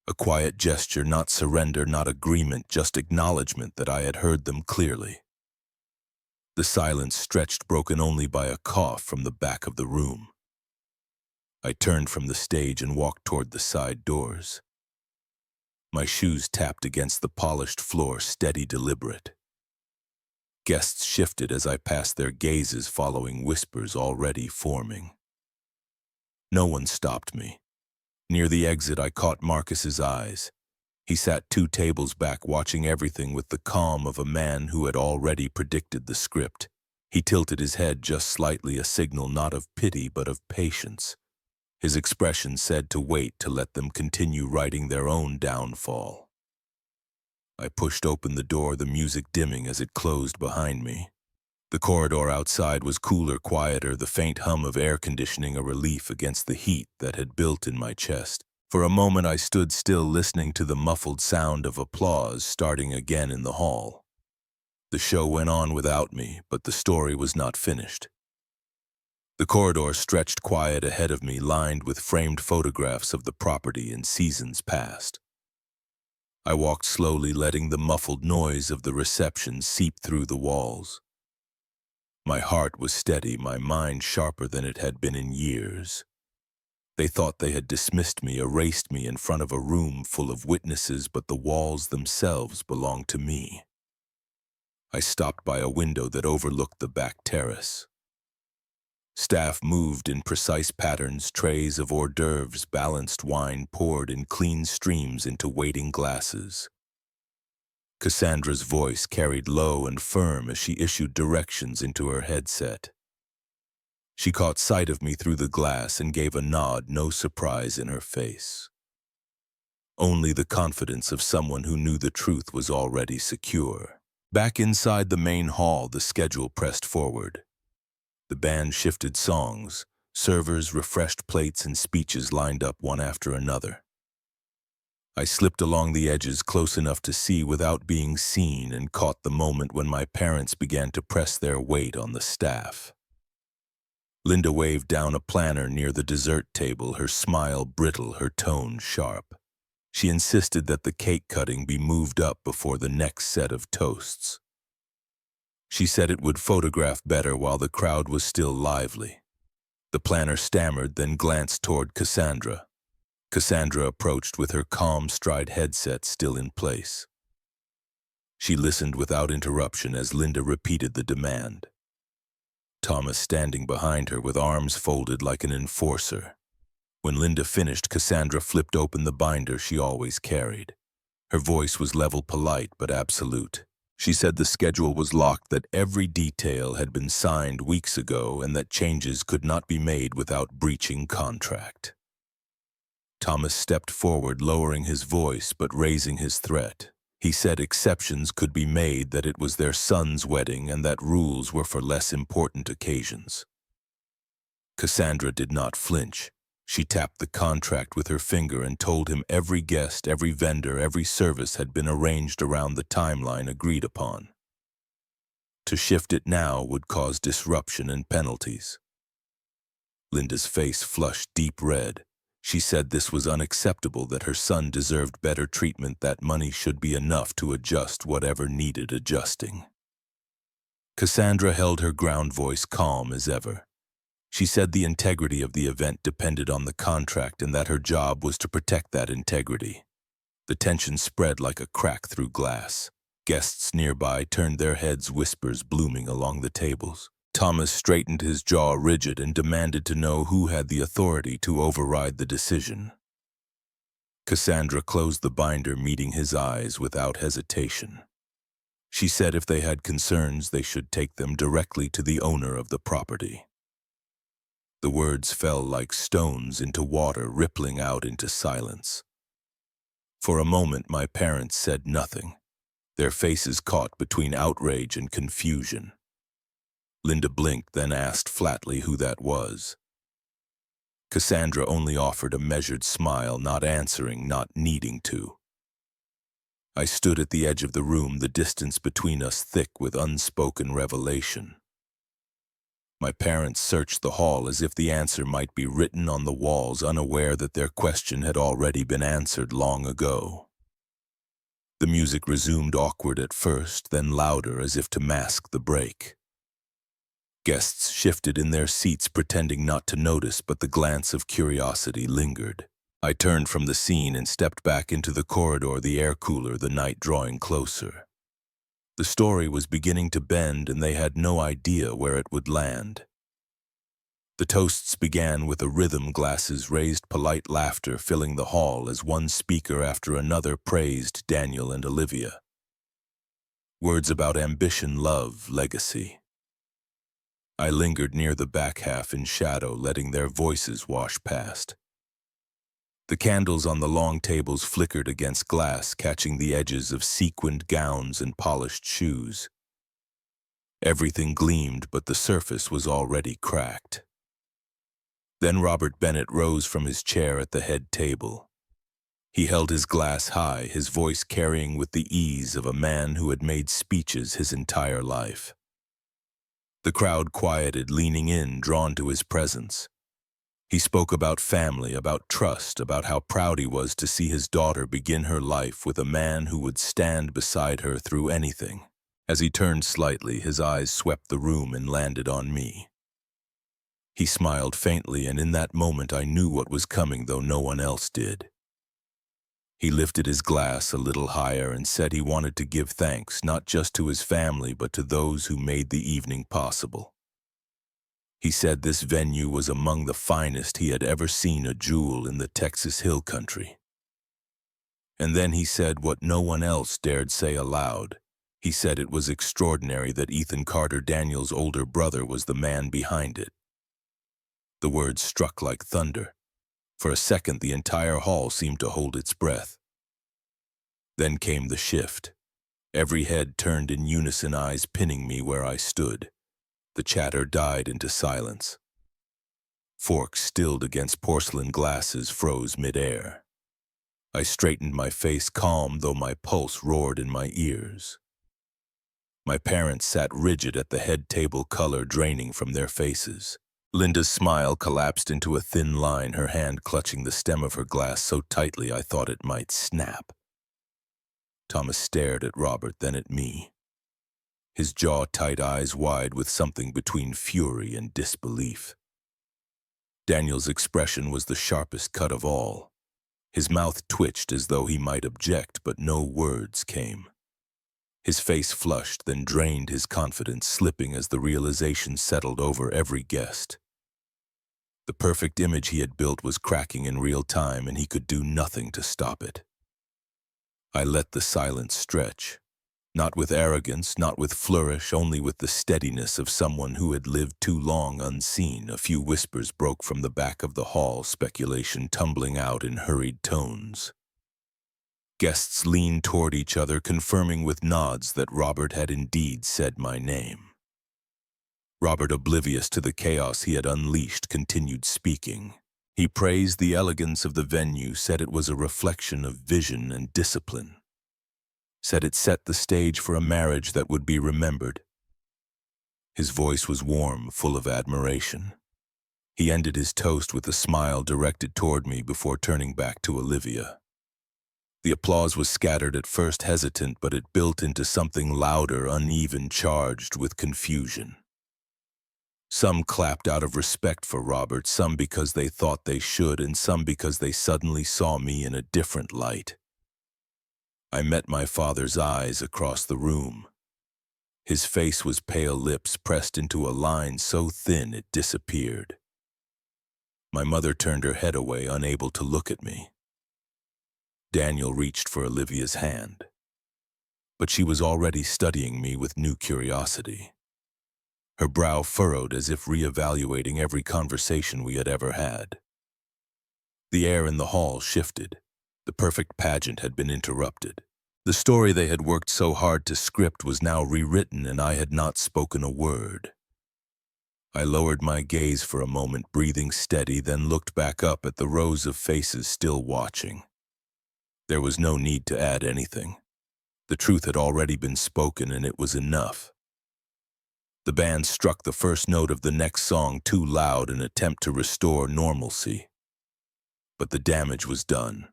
A quiet gesture, not surrender, not agreement, just acknowledgement that I had heard them clearly. The silence stretched, broken only by a cough from the back of the room. I turned from the stage and walked toward the side doors. My shoes tapped against the polished floor, steady, deliberate. Guests shifted as I passed, their gazes following whispers already forming. No one stopped me. Near the exit, I caught Marcus's eyes. He sat 2 tables back, watching everything with the calm of a man who had already predicted the script. He tilted his head just slightly, a signal not of pity but of patience. His expression said to wait, to let them continue writing their own downfall. I pushed open the door, the music dimming as it closed behind me. The corridor outside was cooler, quieter, the faint hum of air conditioning a relief against the heat that had built in my chest. For a moment I stood still, listening to the muffled sound of applause starting again in the hall. The show went on without me, but the story was not finished. The corridor stretched quiet ahead of me, lined with framed photographs of the property in seasons past. I walked slowly, letting the muffled noise of the reception seep through the walls. My heart was steady, my mind sharper than it had been in years. They thought they had dismissed me, erased me in front of a room full of witnesses, but the walls themselves belonged to me. I stopped by a window that overlooked the back terrace. Staff moved in precise patterns, trays of hors d'oeuvres, balanced wine poured in clean streams into waiting glasses. Cassandra's voice carried low and firm as she issued directions into her headset. She caught sight of me through the glass and gave a nod, no surprise in her face. Only the confidence of someone who knew the truth was already secure. Back inside the main hall, the schedule pressed forward. The band shifted songs, servers refreshed plates, and speeches lined up one after another. I slipped along the edges close enough to see without being seen, and caught the moment when my parents began to press their weight on the staff. Linda waved down a planner near the dessert table, her smile brittle, her tone sharp. She insisted that the cake cutting be moved up before the next set of toasts. She said it would photograph better while the crowd was still lively. The planner stammered, then glanced toward Cassandra. Cassandra approached with her calm stride headset still in place. She listened without interruption as Linda repeated the demand. Thomas standing behind her with arms folded like an enforcer. When Linda finished, Cassandra flipped open the binder she always carried. Her voice was level, polite, but absolute. She said the schedule was locked, that every detail had been signed weeks ago, and that changes could not be made without breaching contract. Thomas stepped forward, lowering his voice but raising his threat. He said exceptions could be made, that it was their son's wedding and that rules were for less important occasions. Cassandra did not flinch. She tapped the contract with her finger and told him every guest, every vendor, every service had been arranged around the timeline agreed upon. To shift it now would cause disruption and penalties. Linda's face flushed deep red. She said this was unacceptable, that her son deserved better treatment, that money should be enough to adjust whatever needed adjusting. Cassandra held her ground, voice calm as ever. She said the integrity of the event depended on the contract and that her job was to protect that integrity. The tension spread like a crack through glass. Guests nearby turned their heads, whispers blooming along the tables. Thomas straightened his jaw rigid and demanded to know who had the authority to override the decision. Cassandra closed the binder, meeting his eyes without hesitation. She said if they had concerns, they should take them directly to the owner of the property. The words fell like stones into water, rippling out into silence. For a moment, my parents said nothing, their faces caught between outrage and confusion. Linda blinked, then asked flatly who that was. Cassandra only offered a measured smile, not answering, not needing to. I stood at the edge of the room, the distance between us thick with unspoken revelation. My parents searched the hall as if the answer might be written on the walls, unaware that their question had already been answered long ago. The music resumed, awkward at first, then louder as if to mask the break. Guests shifted in their seats, pretending not to notice, but the glance of curiosity lingered. I turned from the scene and stepped back into the corridor, the air cooler, the night drawing closer. The story was beginning to bend, and they had no idea where it would land. The toasts began with a rhythm, glasses raised, polite laughter filling the hall as one speaker after another praised Daniel and Olivia. Words about ambition, love, legacy. I lingered near the back half in shadow, letting their voices wash past. The candles on the long tables flickered against glass, catching the edges of sequined gowns and polished shoes. Everything gleamed, but the surface was already cracked. Then Robert Bennett rose from his chair at the head table. He held his glass high, his voice carrying with the ease of a man who had made speeches his entire life. The crowd quieted, leaning in, drawn to his presence. He spoke about family, about trust, about how proud he was to see his daughter begin her life with a man who would stand beside her through anything. As he turned slightly, his eyes swept the room and landed on me. He smiled faintly, and in that moment I knew what was coming, though no one else did. He lifted his glass a little higher and said he wanted to give thanks not just to his family but to those who made the evening possible. He said this venue was among the finest he had ever seen, a jewel in the Texas Hill Country. And then he said what no one else dared say aloud. He said it was extraordinary that Ethan Carter, Daniel's older brother, was the man behind it. The words struck like thunder. For a second, the entire hall seemed to hold its breath. Then came the shift. Every head turned in unison, eyes pinning me where I stood. The chatter died into silence. Forks stilled against porcelain glasses froze midair. I straightened my face, calm though my pulse roared in my ears. My parents sat rigid at the head table, color draining from their faces. Linda's smile collapsed into a thin line, her hand clutching the stem of her glass so tightly I thought it might snap. Thomas stared at Robert, then at me. His jaw-tight, eyes wide with something between fury and disbelief. Daniel's expression was the sharpest cut of all. His mouth twitched as though he might object, but no words came. His face flushed, then drained his confidence, slipping as the realization settled over every guest. The perfect image he had built was cracking in real time, and he could do nothing to stop it. I let the silence stretch. Not with arrogance, not with flourish, only with the steadiness of someone who had lived too long unseen. A few whispers broke from the back of the hall, speculation tumbling out in hurried tones. Guests leaned toward each other, confirming with nods that Robert had indeed said my name. Robert, oblivious to the chaos he had unleashed, continued speaking. He praised the elegance of the venue, said it was a reflection of vision and discipline, said it set the stage for a marriage that would be remembered. His voice was warm, full of admiration. He ended his toast with a smile directed toward me before turning back to Olivia. The applause was scattered, at first hesitant, but it built into something louder, uneven, charged with confusion. Some clapped out of respect for Robert, some because they thought they should, and some because they suddenly saw me in a different light. I met my father's eyes across the room. His face was pale, lips pressed into a line so thin it disappeared. My mother turned her head away, unable to look at me. Daniel reached for Olivia's hand, but she was already studying me with new curiosity. Her brow furrowed as if reevaluating every conversation we had ever had. The air in the hall shifted. The perfect pageant had been interrupted. The story they had worked so hard to script was now rewritten, and I had not spoken a word. I lowered my gaze for a moment, breathing steady, then looked back up at the rows of faces still watching. There was no need to add anything. The truth had already been spoken, and it was enough. The band struck the first note of the next song too loud in an attempt to restore normalcy. But the damage was done.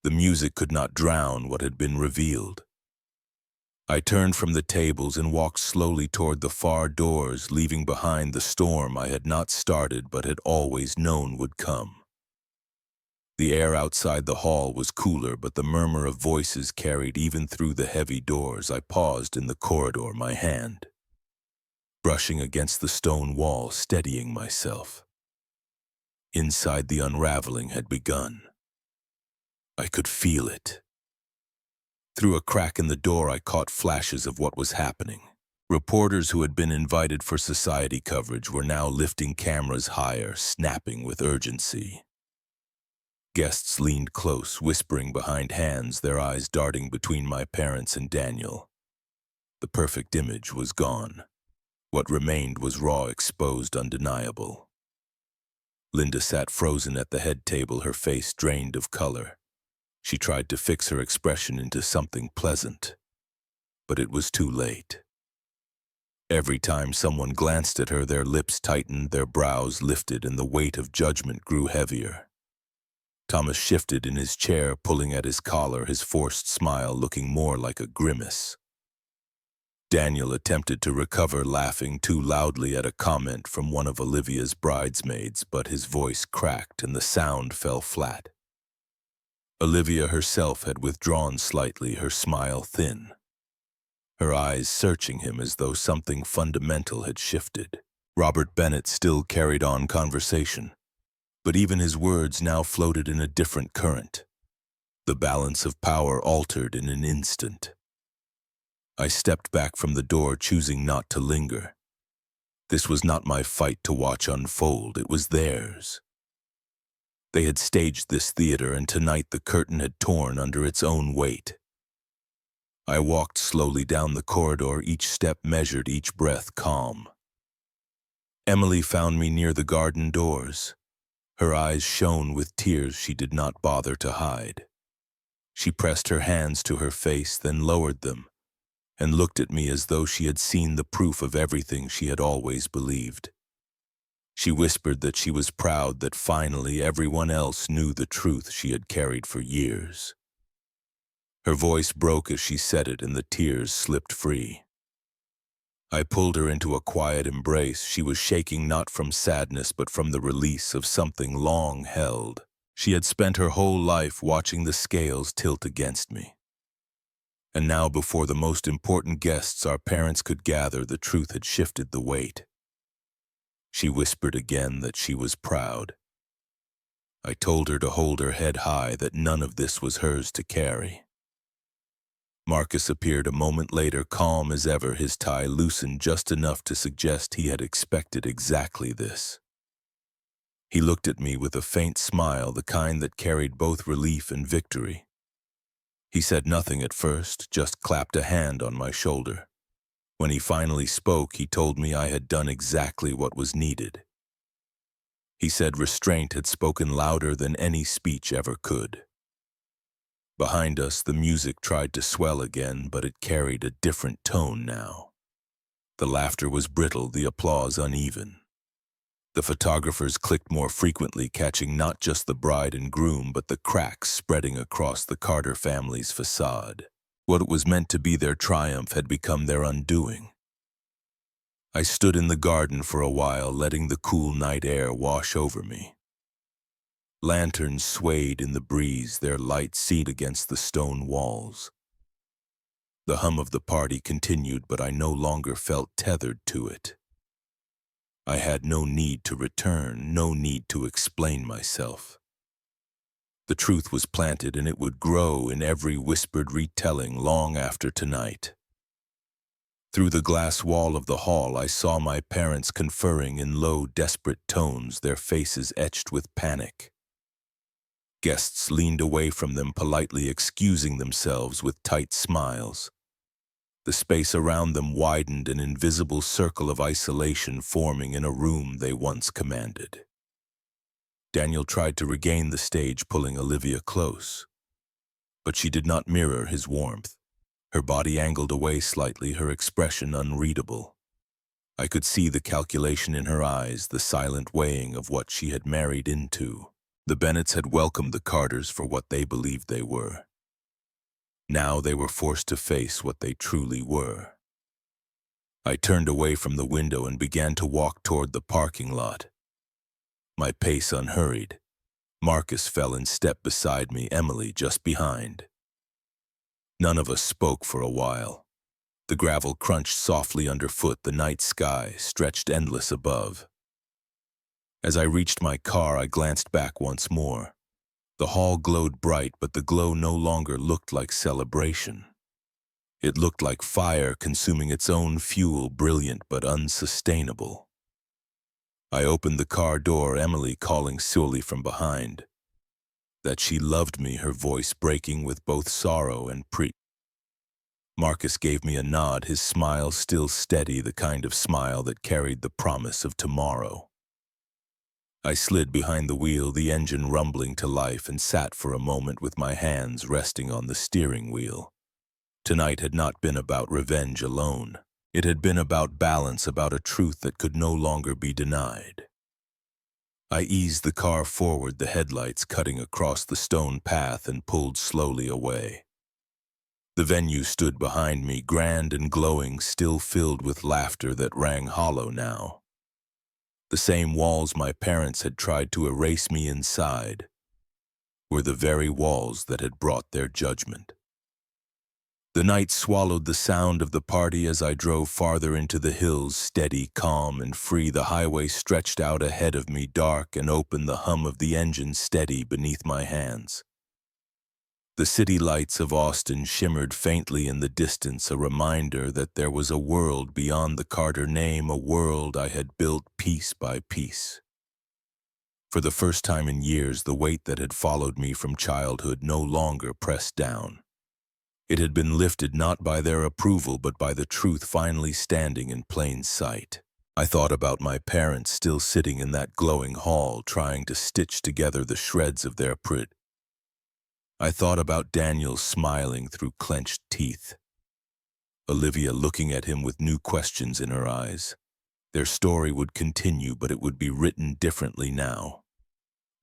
The music could not drown what had been revealed. I turned from the tables and walked slowly toward the far doors, leaving behind the storm I had not started but had always known would come. The air outside the hall was cooler, but the murmur of voices carried even through the heavy doors. I paused in the corridor, my hand brushing against the stone wall, steadying myself. Inside, the unraveling had begun. I could feel it. Through a crack in the door, I caught flashes of what was happening. Reporters who had been invited for society coverage were now lifting cameras higher, snapping with urgency. Guests leaned close, whispering behind hands, their eyes darting between my parents and Daniel. The perfect image was gone. What remained was raw, exposed, undeniable. Linda sat frozen at the head table, her face drained of color. She tried to fix her expression into something pleasant, but it was too late. Every time someone glanced at her, their lips tightened, their brows lifted, and the weight of judgment grew heavier. Thomas shifted in his chair, pulling at his collar, his forced smile looking more like a grimace. Daniel attempted to recover, laughing too loudly at a comment from one of Olivia's bridesmaids, but his voice cracked and the sound fell flat. Olivia herself had withdrawn slightly, her smile thin, her eyes searching him as though something fundamental had shifted. Robert Bennett still carried on conversation, but even his words now floated in a different current. The balance of power altered in an instant. I stepped back from the door, choosing not to linger. This was not my fight to watch unfold, it was theirs. They had staged this theater, and tonight the curtain had torn under its own weight. I walked slowly down the corridor, each step measured, each breath calm. Emily found me near the garden doors. Her eyes shone with tears she did not bother to hide. She pressed her hands to her face, then lowered them, and looked at me as though she had seen the proof of everything she had always believed. She whispered that she was proud that finally everyone else knew the truth she had carried for years. Her voice broke as she said it, and the tears slipped free. I pulled her into a quiet embrace. She was shaking not from sadness but from the release of something long held. She had spent her whole life watching the scales tilt against me. And now, before the most important guests our parents could gather, the truth had shifted the weight. She whispered again that she was proud. I told her to hold her head high, that none of this was hers to carry. Marcus appeared a moment later, calm as ever, his tie loosened just enough to suggest he had expected exactly this. He looked at me with a faint smile, the kind that carried both relief and victory. He said nothing at first, just clapped a hand on my shoulder. When he finally spoke, he told me I had done exactly what was needed. He said restraint had spoken louder than any speech ever could. Behind us, the music tried to swell again, but it carried a different tone now. The laughter was brittle, the applause uneven. The photographers clicked more frequently, catching not just the bride and groom, but the cracks spreading across the Carter family's facade. What was meant to be their triumph had become their undoing. I stood in the garden for a while, letting the cool night air wash over me. Lanterns swayed in the breeze, their light seen against the stone walls. The hum of the party continued, but I no longer felt tethered to it. I had no need to return, no need to explain myself. The truth was planted, and it would grow in every whispered retelling long after tonight. Through the glass wall of the hall, I saw my parents conferring in low, desperate tones, their faces etched with panic. Guests leaned away from them, politely excusing themselves with tight smiles. The space around them widened, an invisible circle of isolation forming in a room they once commanded. Daniel tried to regain the stage, pulling Olivia close. But she did not mirror his warmth. Her body angled away slightly, her expression unreadable. I could see the calculation in her eyes, the silent weighing of what she had married into. The Bennetts had welcomed the Carters for what they believed they were. Now they were forced to face what they truly were. I turned away from the window and began to walk toward the parking lot. My pace unhurried. Marcus fell in step beside me, Emily just behind. None of us spoke for a while. The gravel crunched softly underfoot, the night sky stretched endless above. As I reached my car, I glanced back once more. The hall glowed bright, but the glow no longer looked like celebration. It looked like fire consuming its own fuel, brilliant but unsustainable. I opened the car door, Emily calling Sully from behind. That she loved me, her voice breaking with both sorrow and Marcus gave me a nod, his smile still steady, the kind of smile that carried the promise of tomorrow. I slid behind the wheel, the engine rumbling to life, and sat for a moment with my hands resting on the steering wheel. Tonight had not been about revenge alone. It had been about balance, about a truth that could no longer be denied. I eased the car forward, the headlights cutting across the stone path, and pulled slowly away. The venue stood behind me, grand and glowing, still filled with laughter that rang hollow now. The same walls my parents had tried to erase me inside were the very walls that had brought their judgment. The night swallowed the sound of the party as I drove farther into the hills, steady, calm, and free. The highway stretched out ahead of me, dark and open, the hum of the engine steady beneath my hands. The city lights of Austin shimmered faintly in the distance, a reminder that there was a world beyond the Carter name, a world I had built piece by piece. For the first time in years, the weight that had followed me from childhood no longer pressed down. It had been lifted not by their approval, but by the truth finally standing in plain sight. I thought about my parents still sitting in that glowing hall, trying to stitch together the shreds of their I thought about Daniel smiling through clenched teeth. Olivia looking at him with new questions in her eyes. Their story would continue, but it would be written differently now.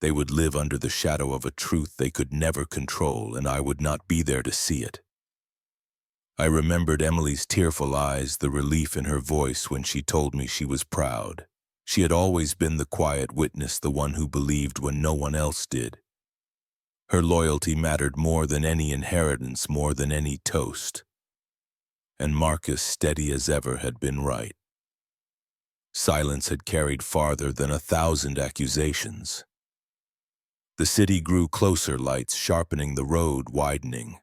They would live under the shadow of a truth they could never control, and I would not be there to see it. I remembered Emily's tearful eyes, the relief in her voice when she told me she was proud. She had always been the quiet witness, the one who believed when no one else did. Her loyalty mattered more than any inheritance, more than any toast. And Marcus, steady as ever, had been right. Silence had carried farther than 1,000 accusations. The city grew closer, lights sharpening the road, widening.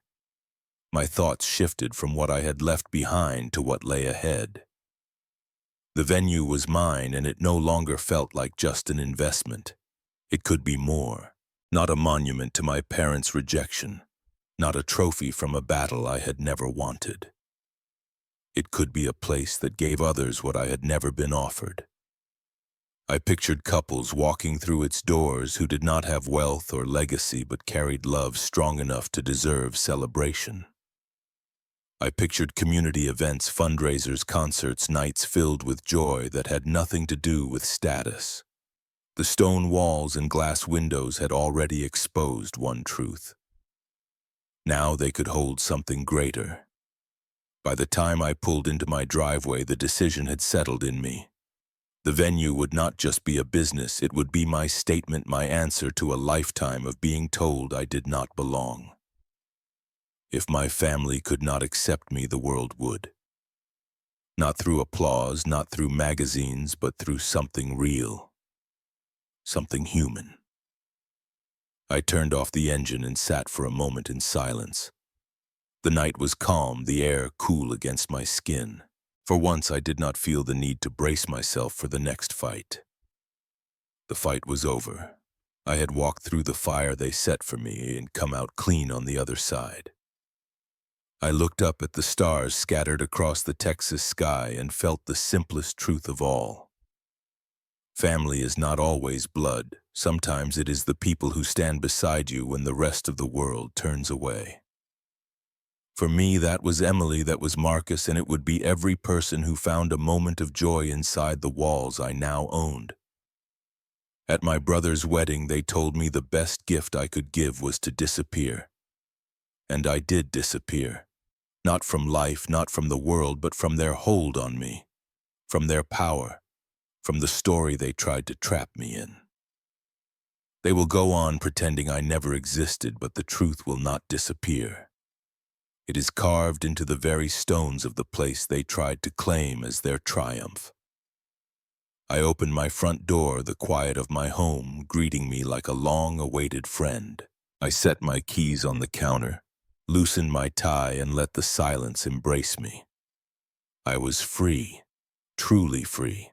My thoughts shifted from what I had left behind to what lay ahead. The venue was mine, and it no longer felt like just an investment. It could be more. Not a monument to my parents' rejection, not a trophy from a battle I had never wanted. It could be a place that gave others what I had never been offered. I pictured couples walking through its doors who did not have wealth or legacy but carried love strong enough to deserve celebration. I pictured community events, fundraisers, concerts, nights filled with joy that had nothing to do with status. The stone walls and glass windows had already exposed one truth. Now they could hold something greater. By the time I pulled into my driveway, the decision had settled in me. The venue would not just be a business, it would be my statement, my answer to a lifetime of being told I did not belong. If my family could not accept me, the world would. Not through applause, not through magazines, but through something real. Something human. I turned off the engine and sat for a moment in silence. The night was calm, the air cool against my skin. For once, I did not feel the need to brace myself for the next fight. The fight was over. I had walked through the fire they set for me and come out clean on the other side. I looked up at the stars scattered across the Texas sky and felt the simplest truth of all. Family is not always blood. Sometimes it is the people who stand beside you when the rest of the world turns away. For me, that was Emily, that was Marcus, and it would be every person who found a moment of joy inside the walls I now owned. At my brother's wedding, they told me the best gift I could give was to disappear. And I did disappear. Not from life, not from the world, but from their hold on me, from their power, from the story they tried to trap me in. They will go on pretending I never existed, but the truth will not disappear. It is carved into the very stones of the place they tried to claim as their triumph. I opened my front door, the quiet of my home greeting me like a long-awaited friend. I set my keys on the counter, loosened my tie, and let the silence embrace me. I was free, truly free.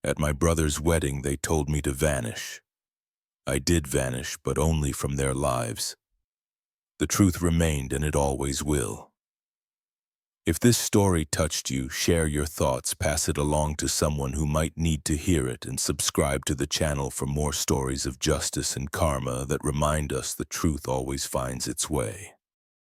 At my brother's wedding, they told me to vanish. I did vanish, but only from their lives. The truth remained, and it always will. If this story touched you, share your thoughts, pass it along to someone who might need to hear it, and subscribe to the channel for more stories of justice and karma that remind us the truth always finds its way.